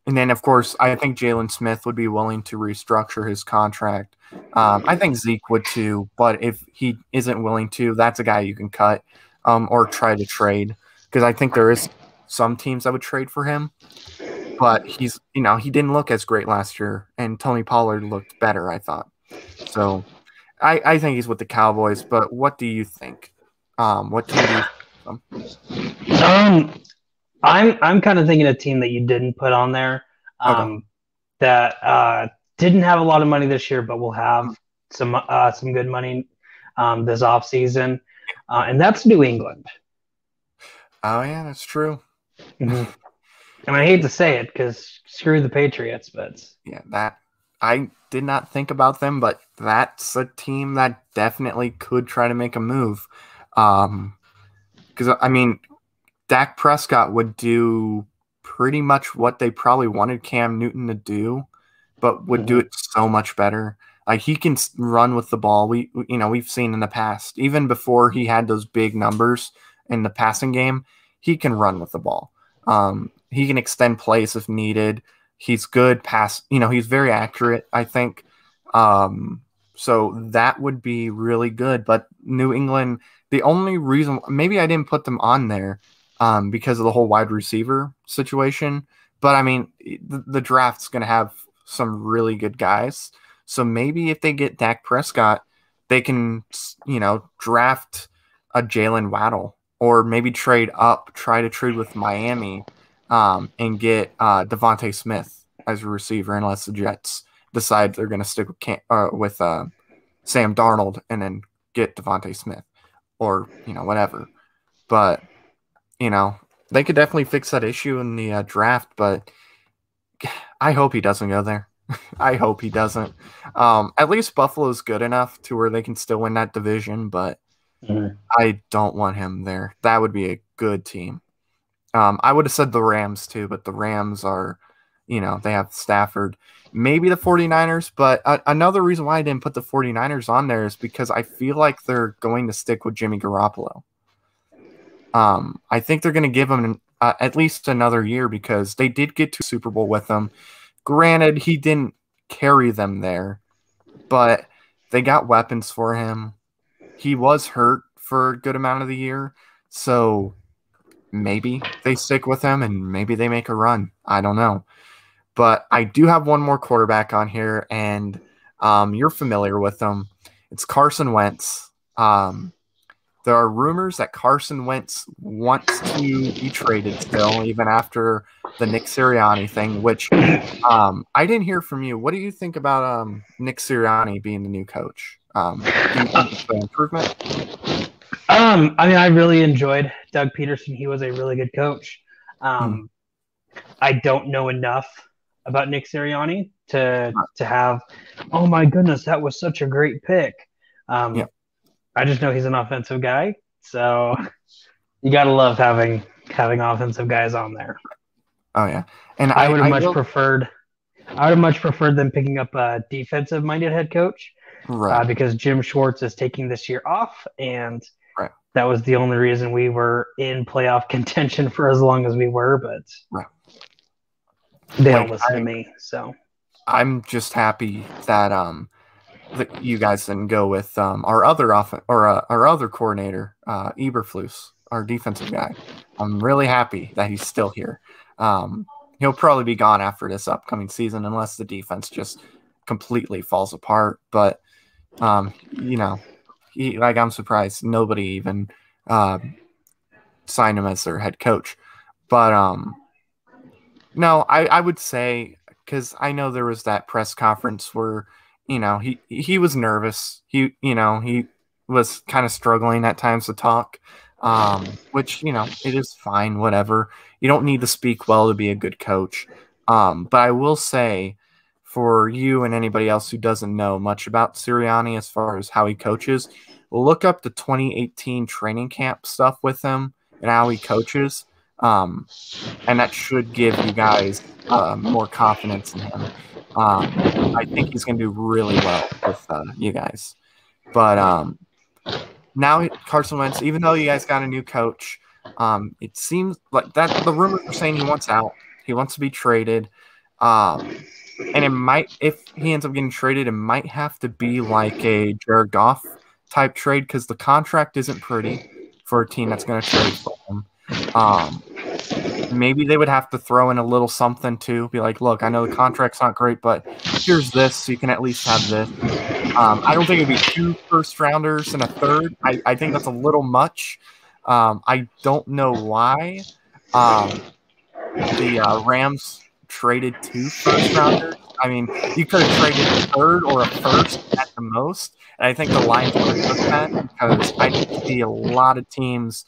then, of course, I think Jalen Smith would be willing to restructure his contract. I think Zeke would too, but if he isn't willing to, that's a guy you can cut or try to trade, because I think there is some teams that would trade for him. But he didn't look as great last year, and Tony Pollard looked better, I thought. So I think he's with the Cowboys, but what do you think? What team do you think? I'm kind of thinking a team that you didn't put on there that didn't have a lot of money this year, but will have some good money this offseason, and that's New England. Oh, yeah, that's true. Mm-hmm. And I hate to say it because screw the Patriots, but yeah, that I did not think about them, but that's a team that definitely could try to make a move. Because I mean, Dak Prescott would do pretty much what they probably wanted Cam Newton to do, but would do it so much better. Like he can run with the ball. We've seen in the past, even before he had those big numbers in the passing game, he can run with the ball. He can extend plays if needed. He's good pass. He's very accurate, I think. So that would be really good. But New England, the only reason maybe I didn't put them on there because of the whole wide receiver situation. But I mean, the draft's going to have some really good guys. So maybe if they get Dak Prescott, they can, draft a Jalen Waddle or maybe try to trade with Miami and get Devontae Smith as a receiver unless the Jets decide they're going to stick with Sam Darnold and then get Devontae Smith or, whatever. But, they could definitely fix that issue in the draft, but I hope he doesn't go there. I hope he doesn't. At least Buffalo's good enough to where they can still win that division, but I don't want him there. That would be a good team. I would have said the Rams too, but the Rams are, they have Stafford. Maybe the 49ers, but another reason why I didn't put the 49ers on there is because I feel like they're going to stick with Jimmy Garoppolo. I think they're going to give him at least another year because they did get to Super Bowl with him. Granted, he didn't carry them there, but they got weapons for him. He was hurt for a good amount of the year, so maybe they stick with him and maybe they make a run. I don't know. But I do have one more quarterback on here, and you're familiar with him. It's Carson Wentz. There are rumors that Carson Wentz wants to be traded still, even after the Nick Sirianni thing, which I didn't hear from you. What do you think about Nick Sirianni being the new coach? Do you think it's an improvement? I mean, I really enjoyed Doug Peterson. He was a really good coach. I don't know enough about Nick Sirianni to have, oh my goodness, that was such a great pick. I just know he's an offensive guy, so you gotta love having offensive guys on there. Oh yeah, and I would have much preferred them picking up a defensive-minded head coach, right? Because Jim Schwartz is taking this year off, and that was the only reason we were in playoff contention for as long as we were. But they don't listen to me, so I'm just happy that that you guys didn't go with our other our other coordinator, Eberflus, our defensive guy. I'm really happy that he's still here. He'll probably be gone after this upcoming season unless the defense just completely falls apart. But I'm surprised nobody even signed him as their head coach. But no, I would say, because I know there was that press conference where he was nervous. He was kind of struggling at times to talk, which, it is fine, whatever. You don't need to speak well to be a good coach. But I will say, for you and anybody else who doesn't know much about Sirianni as far as how he coaches, look up the 2018 training camp stuff with him and how he coaches. And that should give you guys more confidence in him. I think he's going to do really well with you guys. But now Carson Wentz, even though you guys got a new coach, it seems like that the rumors are saying he wants out. He wants to be traded. And it might, if he ends up getting traded, it might have to be like a Jared Goff type trade because the contract isn't pretty for a team that's going to trade for him. Maybe they would have to throw in a little something too. Be like, look, I know the contract's not great, but here's this, so you can at least have this. I don't think it'd be 2 first-rounders and a third. I think that's a little much. I don't know why the Rams traded 2 first-rounders. I mean, you could have traded a third or a first at the most. And I think the Lions would have took that because I see a lot of teams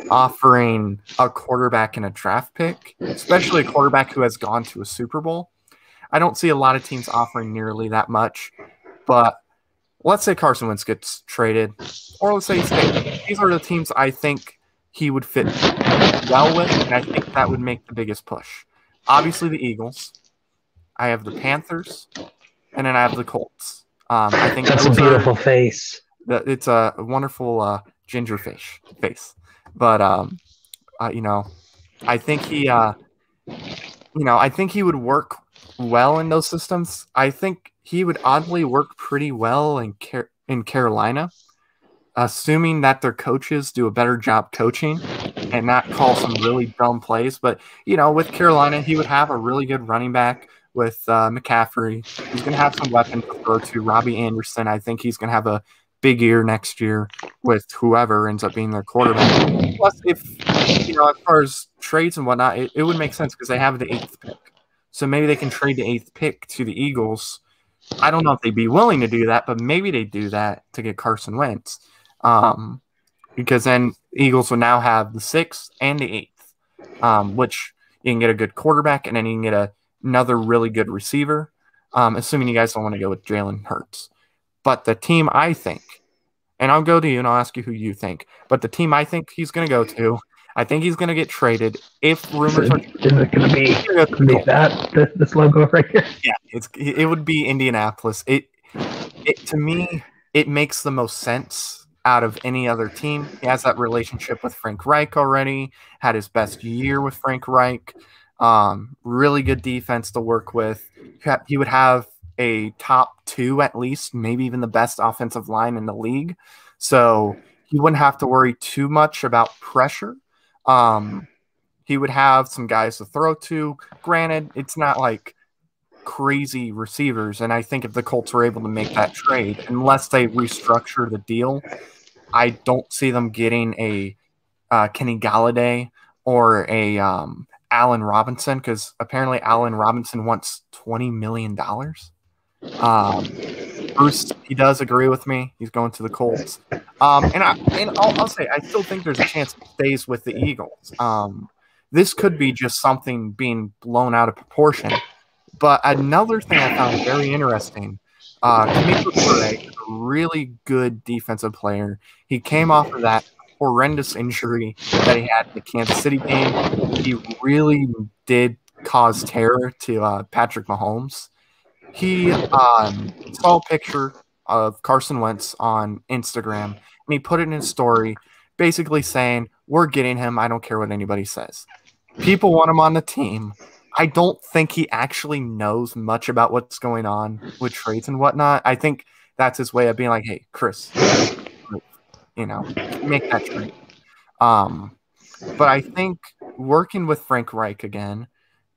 offering a quarterback and a draft pick, especially a quarterback who has gone to a Super Bowl. I don't see a lot of teams offering nearly that much, but let's say Carson Wentz gets traded, or let's say he stays. These are the teams I think he would fit well with, and I think that would make the biggest push. Obviously, the Eagles. I have the Panthers, and then I have the Colts. I think that's a beautiful face. It's a wonderful ginger face. But I think he, I think he would work well in those systems. I think he would oddly work pretty well in Carolina, assuming that their coaches do a better job coaching and not call some really dumb plays. But with Carolina, he would have a really good running back with McCaffrey. He's going to have some weapons to throw to. Robbie Anderson, I think he's going to have a big year next year with whoever ends up being their quarterback. Plus, as far as trades and whatnot, it would make sense because they have the 8th pick. So maybe they can trade the 8th pick to the Eagles. I don't know if they'd be willing to do that, but maybe they do that to get Carson Wentz. Because then Eagles will now have the 6th and the 8th, which you can get a good quarterback and then you can get another really good receiver, assuming you guys don't want to go with Jalen Hurts. But the team I think, and I'll go to you and I'll ask you who you think, but the team I think he's going to go to, I think he's going to get traded if rumors are... Is it going to be that, this logo right here? Yeah, it would be Indianapolis. To me, it makes the most sense out of any other team. He has that relationship with Frank Reich already, had his best year with Frank Reich, really good defense to work with. He would have a top 2 at least, maybe even the best offensive line in the league. So he wouldn't have to worry too much about pressure. He would have some guys to throw to. Granted, it's not like crazy receivers, and I think if the Colts were able to make that trade, unless they restructure the deal, I don't see them getting a Kenny Galladay or a Allen Robinson, because apparently Allen Robinson wants $20 million. Bruce, he does agree with me. He's going to the Colts. And I'll say, I still think there's a chance he stays with the Eagles. This could be just something being blown out of proportion. But another thing I found very interesting, Kamiko Ture, a really good defensive player. He came off of that horrendous injury that he had in the Kansas City game. He really did cause terror to Patrick Mahomes. He saw a picture of Carson Wentz on Instagram, and he put it in his story basically saying, "We're getting him. I don't care what anybody says." People want him on the team. I don't think he actually knows much about what's going on with trades and whatnot. I think that's his way of being like, "Hey, Chris, make that trade." But I think working with Frank Reich again,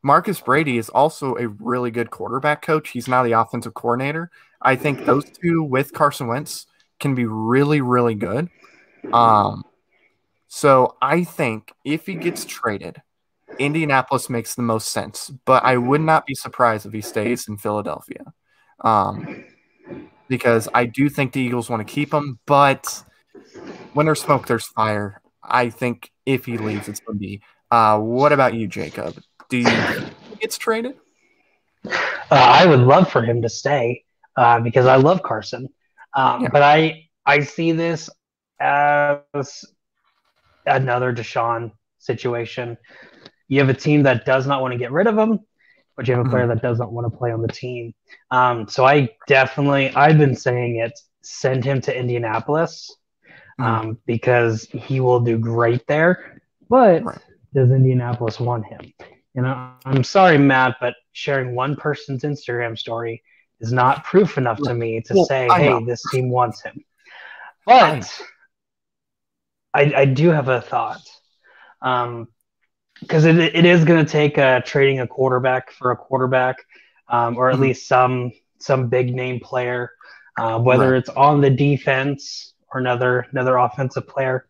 Marcus Brady is also a really good quarterback coach. He's now the offensive coordinator. I think those two with Carson Wentz can be really, really good. So I think if he gets traded, Indianapolis makes the most sense. But I would not be surprised if he stays in Philadelphia. Because I do think the Eagles want to keep him. But when there's smoke, there's fire. I think if he leaves, it's going to be. What about you, Jacob? Do you think he gets traded? I would love for him to stay because I love Carson. But I see this as another Deshaun situation. You have a team that does not want to get rid of him, but you have a player that doesn't want to play on the team. So I've been saying it, send him to Indianapolis because he will do great there. But does Indianapolis want him? I'm sorry, Matt, but sharing one person's Instagram story is not proof enough to me to say, hey, this team wants him. But I do have a thought. Because it is going to take trading a quarterback for a quarterback, or at least some big name player, whether it's on the defense or another offensive player.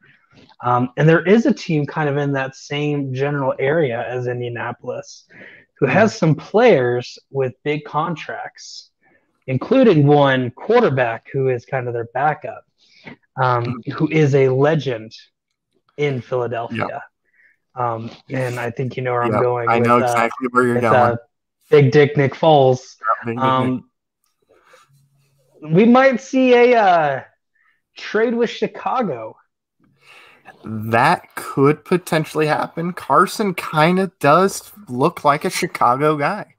And there is a team kind of in that same general area as Indianapolis who has some players with big contracts, including one quarterback who is kind of their backup, who is a legend in Philadelphia. And I think you know where I'm Yep. going. I know exactly where you're going. Big Dick Nick Foles. We might see a trade with Chicago. That could potentially happen. Carson kind of does look like a Chicago guy.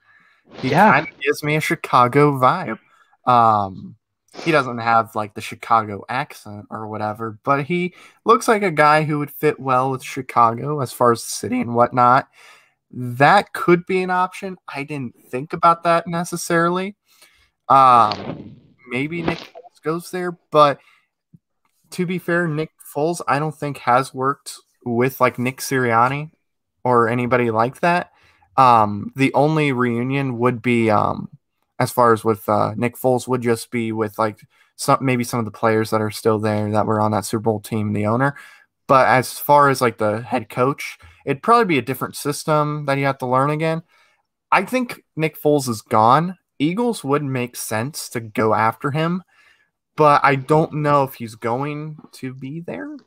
He kind of gives me a Chicago vibe. He doesn't have like the Chicago accent or whatever, but he looks like a guy who would fit well with Chicago as far as the city and whatnot. That could be an option. I didn't think about that necessarily. Maybe Nick Foles goes there, but to be fair, Nick Foles I don't think has worked with like Nick Sirianni or anybody like that. The only reunion would be as far as with Nick Foles would just be with like maybe some of the players that are still there that were on that Super Bowl team, the owner. But as far as like the head coach, it'd probably be a different system that you have to learn again. I think Nick Foles is gone. Eagles would make sense to go after him, but I don't know if he's going to be there.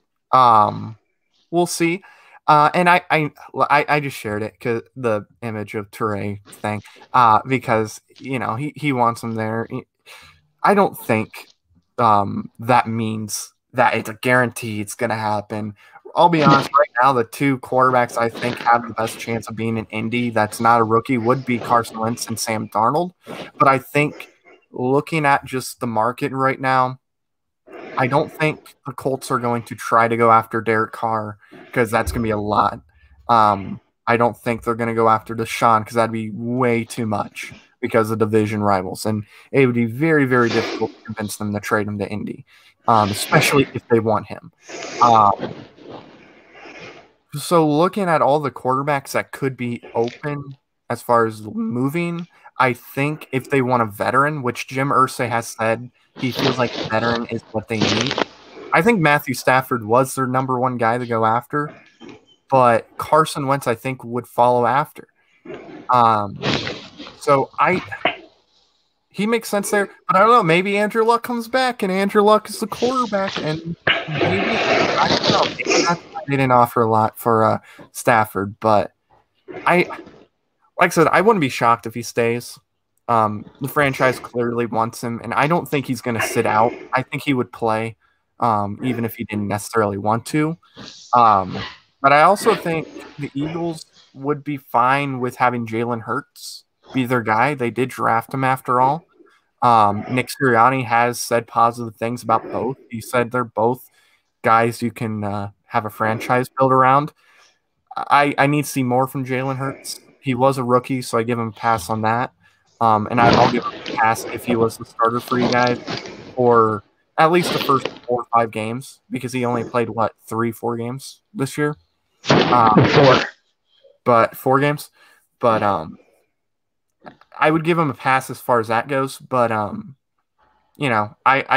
We'll see. And I just shared it because the image of Toure thing, because you know he wants him there. I don't think that means that it's a guarantee it's going to happen. I'll be honest, right now the two quarterbacks I think have the best chance of being in Indy that's not a rookie would be Carson Wentz and Sam Darnold. But I think looking at just the market right now, I don't think the Colts are going to try to go after Derek Carr because that's going to be a lot. I don't think they're going to go after Deshaun because that'd be way too much because of division rivals. And it would be very, very difficult to convince them to trade him to Indy, especially if they want him. So looking at all the quarterbacks that could be open as far as moving, I think if they want a veteran, which Jim Irsay has said he feels like a veteran is what they need. I think Matthew Stafford was their number one guy to go after, but Carson Wentz I think would follow after. So he makes sense there, but I don't know. Maybe Andrew Luck comes back and Andrew Luck is the quarterback, and maybe I don't know. Maybe they didn't offer a lot for Stafford, but like I said, I wouldn't be shocked if he stays. The franchise clearly wants him, and I don't think he's going to sit out. I think he would play, even if he didn't necessarily want to. But I also think the Eagles would be fine with having Jalen Hurts be their guy. They did draft him after all. Nick Sirianni has said positive things about both. He said they're both guys you can have a franchise built around. I need to see more from Jalen Hurts. He was a rookie, so I give him a pass on that. And I'll give him a pass if he was the starter for you guys for at least the first 4 or 5 games because he only played, 3-4 games this year? 4. But 4 games. But I would give him a pass as far as that goes. But, I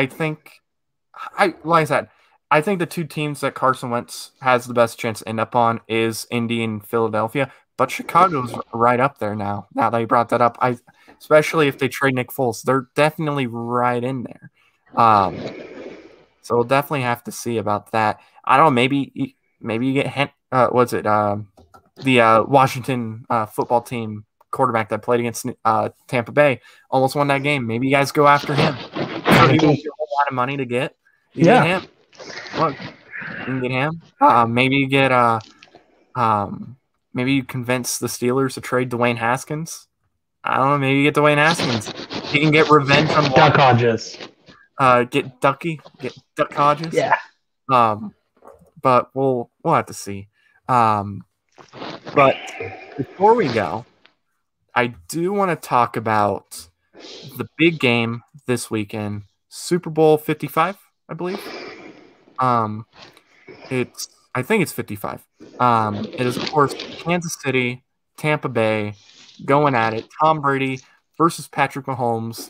think like I said, I think the two teams that Carson Wentz has the best chance to end up on is Indy and Philadelphia. But Chicago's right up there now that you brought that up. Especially if they trade Nick Foles. They're definitely right in there. So we'll definitely have to see about that. I don't know, maybe you get the Washington football team quarterback that played against Tampa Bay almost won that game. Maybe you guys go after him. So he won't get a lot of money to get. You get him. Look, you can get him. Maybe you get maybe you convince the Steelers to trade Dwayne Haskins. I don't know. Maybe you get Dwayne Haskins. He can get revenge on Duck Hodges. Get Duck Hodges. Yeah. But we'll have to see. But before we go, I do want to talk about the big game this weekend, Super Bowl 55, I believe. I think it's 55. It is of course Kansas City, Tampa Bay, going at it. Tom Brady versus Patrick Mahomes,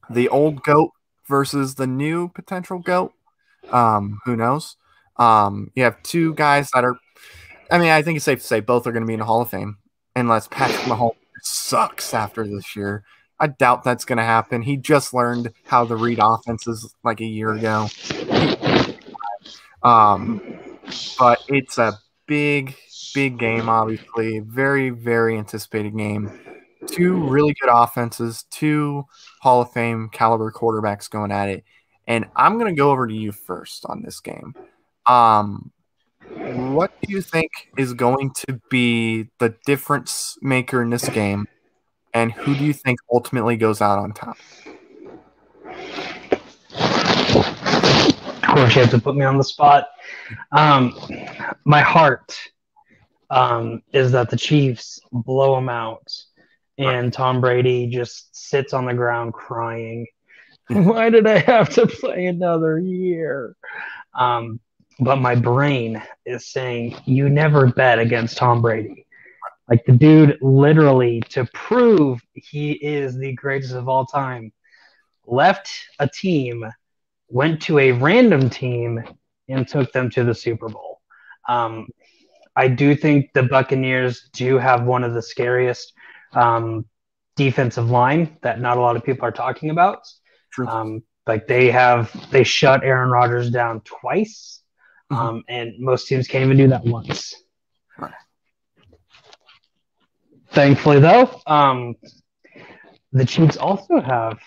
the old GOAT versus the new potential GOAT. Who knows? You have two guys that are. I mean, I think it's safe to say both are going to be in the Hall of Fame, unless Patrick Mahomes sucks after this year. I doubt that's going to happen. He just learned how to read offenses like a year ago. but it's a big game, obviously. Very, very anticipated game. Two really good offenses, two Hall of Fame caliber quarterbacks going at it. And I'm going to go over to you first on this game. What do you think is going to be the difference maker in this game? And who do you think ultimately goes out on top? Of course, you have to put me on the spot. My heart is that the Chiefs blow them out, and Tom Brady just sits on the ground crying. Why did I have to play another year? But my brain is saying, you never bet against Tom Brady. Like, the dude literally, to prove he is the greatest of all time, left a team, went to a random team, and took them to the Super Bowl. I do think the Buccaneers do have one of the scariest defensive line that not a lot of people are talking about. True. Like, they shut Aaron Rodgers down twice, and most teams can't even do that once. Right. Thankfully, though, the Chiefs also have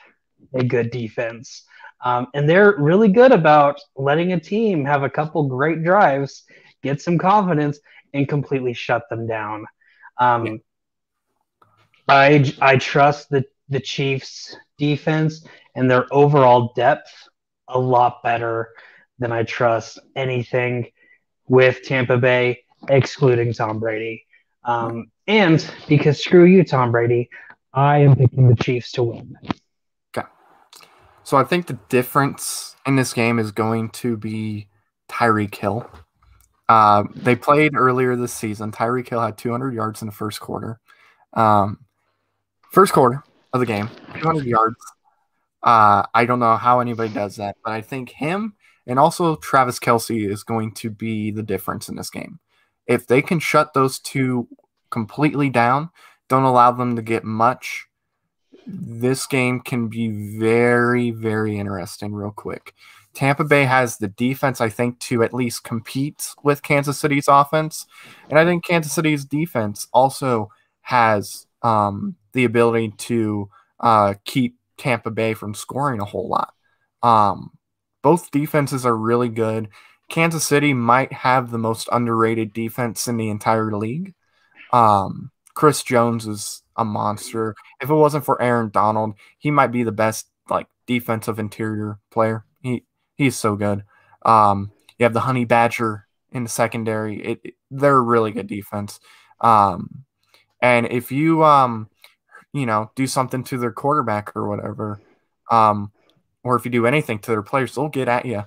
a good defense, and they're really good about letting a team have a couple great drives, get some confidence, and completely shut them down. I trust the Chiefs' defense and their overall depth a lot better than I trust anything with Tampa Bay, excluding Tom Brady. And because screw you, Tom Brady, I am picking the Chiefs to win. Okay. So I think the difference in this game is going to be Tyreek Hill. They played earlier this season. Tyreek Hill had 200 yards in the first quarter. First quarter of the game, 200 yards. I don't know how anybody does that, but I think him and also Travis Kelce is going to be the difference in this game. If they can shut those two completely down, don't allow them to get much, this game can be very, very interesting real quick. Tampa Bay has the defense, I think, to at least compete with Kansas City's offense. And I think Kansas City's defense also has the ability to keep Tampa Bay from scoring a whole lot. Both defenses are really good. Kansas City might have the most underrated defense in the entire league. Chris Jones is a monster. If it wasn't for Aaron Donald, he might be the best defensive interior player. He's so good. You have the Honey Badger in the secondary. They're a really good defense. And if you do something to their quarterback or whatever, or if you do anything to their players, they'll get at you.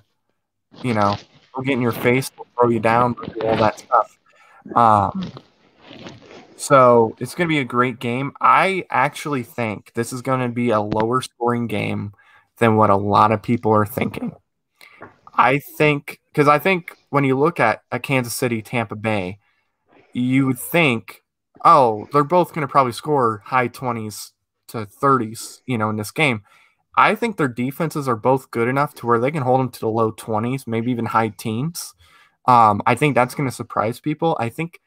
They'll get in your face, they'll throw you down, they'll do all that stuff. So it's going to be a great game. I actually think this is going to be a lower scoring game than what a lot of people are thinking. I think when you look at a Kansas City, Tampa Bay, you would think, oh, they're both going to probably score high 20s to 30s, in this game. I think their defenses are both good enough to where they can hold them to the low 20s, maybe even high teens. I think that's going to surprise people. I think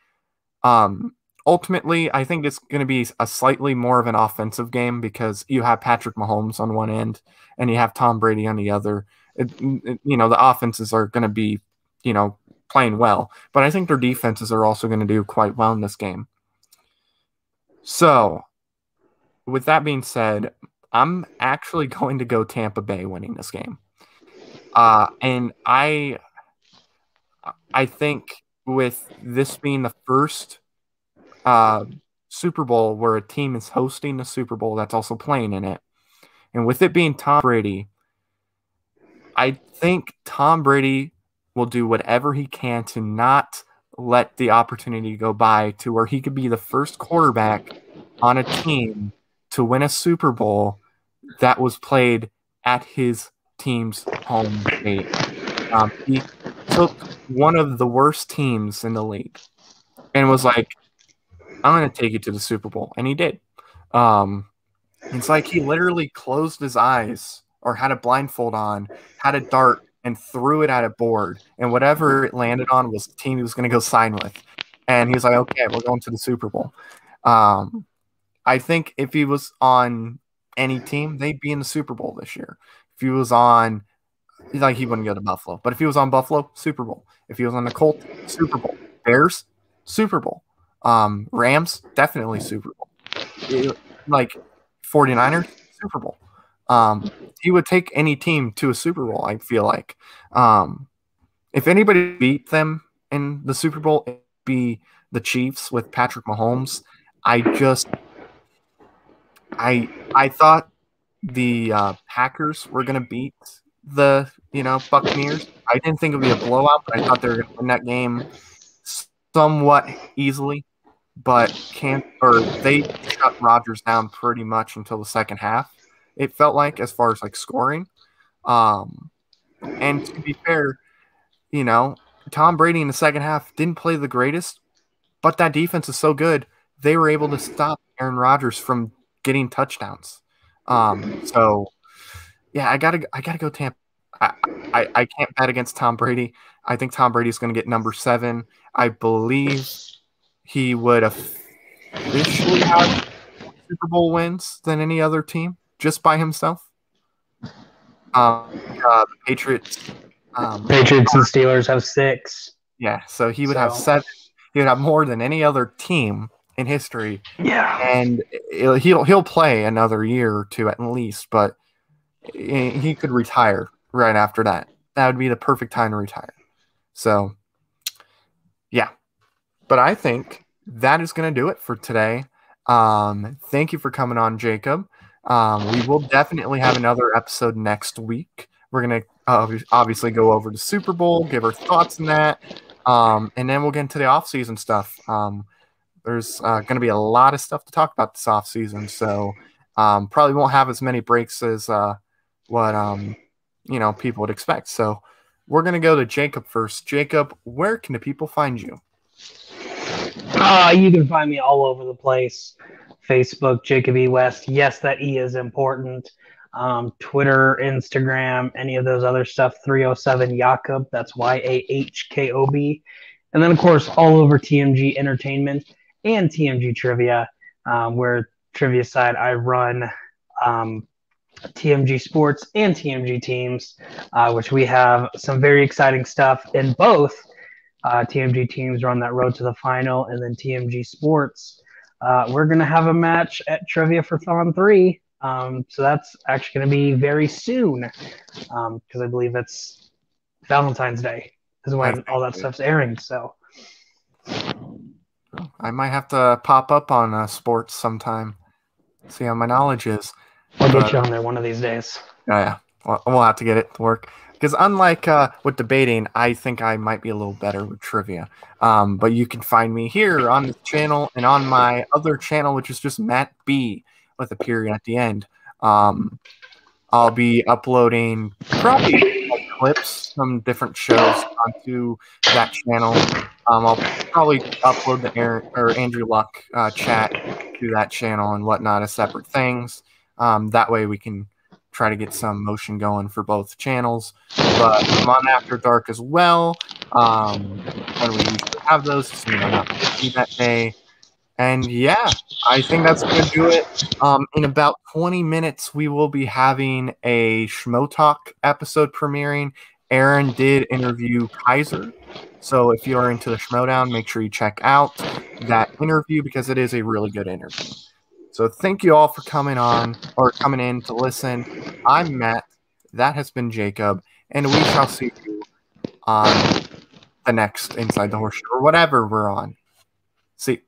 ultimately, I think it's going to be a slightly more of an offensive game because you have Patrick Mahomes on one end and you have Tom Brady on the other. The offenses are going to be, playing well. But I think their defenses are also going to do quite well in this game. So, with that being said, I'm actually going to go Tampa Bay winning this game. And I think with this being the first Super Bowl where a team is hosting the Super Bowl that's also playing in it, and with it being Tom Brady, I think Tom Brady will do whatever he can to not let the opportunity go by to where he could be the first quarterback on a team to win a Super Bowl that was played at his team's home state. He took one of the worst teams in the league and was like, I'm going to take you to the Super Bowl. And he did. It's like he literally closed his eyes or had a blindfold on, had a dart and threw it at a board, and whatever it landed on was the team he was going to go sign with. And he was like, okay, we're going to the Super Bowl. I think if he was on any team, they'd be in the Super Bowl this year. If he was on, like, he wouldn't go to Buffalo. But if he was on Buffalo, Super Bowl. If he was on the Colts, Super Bowl. Bears, Super Bowl. Rams, definitely Super Bowl. Like 49ers, Super Bowl. He would take any team to a Super Bowl, I feel like. If anybody beat them in the Super Bowl, it'd be the Chiefs with Patrick Mahomes. I thought the Packers were going to beat the Buccaneers. I didn't think it would be a blowout, but I thought they were going to win that game somewhat easily. But they shut Rodgers down pretty much until the second half. It felt like, as far as like scoring. And to be fair, Tom Brady in the second half didn't play the greatest, but that defense is so good, they were able to stop Aaron Rodgers from getting touchdowns. So yeah, I gotta go Tampa. I can't bet against Tom Brady. I think Tom Brady's going to get number 7. I believe he would officially have Super Bowl wins than any other team just by himself. Patriots and Steelers have 6. Yeah, so he would have 7. He would have more than any other team in history. Yeah, and he'll play another year or 2 at least, but he could retire right after that. That would be the perfect time to retire. So, yeah. But I think that is going to do it for today. Thank you for coming on, Jacob. We will definitely have another episode next week. We're going to obviously go over the Super Bowl, give our thoughts on that, and then we'll get into the off-season stuff. There's going to be a lot of stuff to talk about this off-season, so probably won't have as many breaks as what people would expect. So we're going to go to Jacob first. Jacob, where can the people find you? You can find me all over the place. Facebook, Jacob E. West. Yes, that E is important. Twitter, Instagram, any of those other stuff. 307 Jakob. That's YAHKOB. And then, of course, all over TMG Entertainment and TMG Trivia, where trivia side I run TMG Sports and TMG Teams, which we have some very exciting stuff in both. TMG Teams are on that road to the final, and then TMG Sports, we're going to have a match at Trivia for Thon 3. So that's actually going to be very soon, because I believe it's Valentine's Day is when all that stuff's airing. So I might have to pop up on sports sometime, see how my knowledge is. I'll get you on there one of these days. Yeah. We'll have to get it to work. Because unlike with debating, I think I might be a little better with trivia. But you can find me here on this channel and on my other channel, which is just Matt B with a period at the end. I'll be uploading probably clips from different shows onto that channel. I'll probably upload the Andrew Luck chat to that channel and whatnot as separate things. That way we can try to get some motion going for both channels. But I'm on After Dark as well. When we usually have those, so I'm not going to see that day. And yeah, I think that's going to do it. In about 20 minutes, we will be having a Schmo Talk episode premiering. Aaron did interview Kaiser. So if you're into the Schmodown, make sure you check out that interview because it is a really good interview. So thank you all for coming in to listen. I'm Matt. That has been Jacob. And we shall see you on the next Inside the Horseshoe or whatever we're on. See.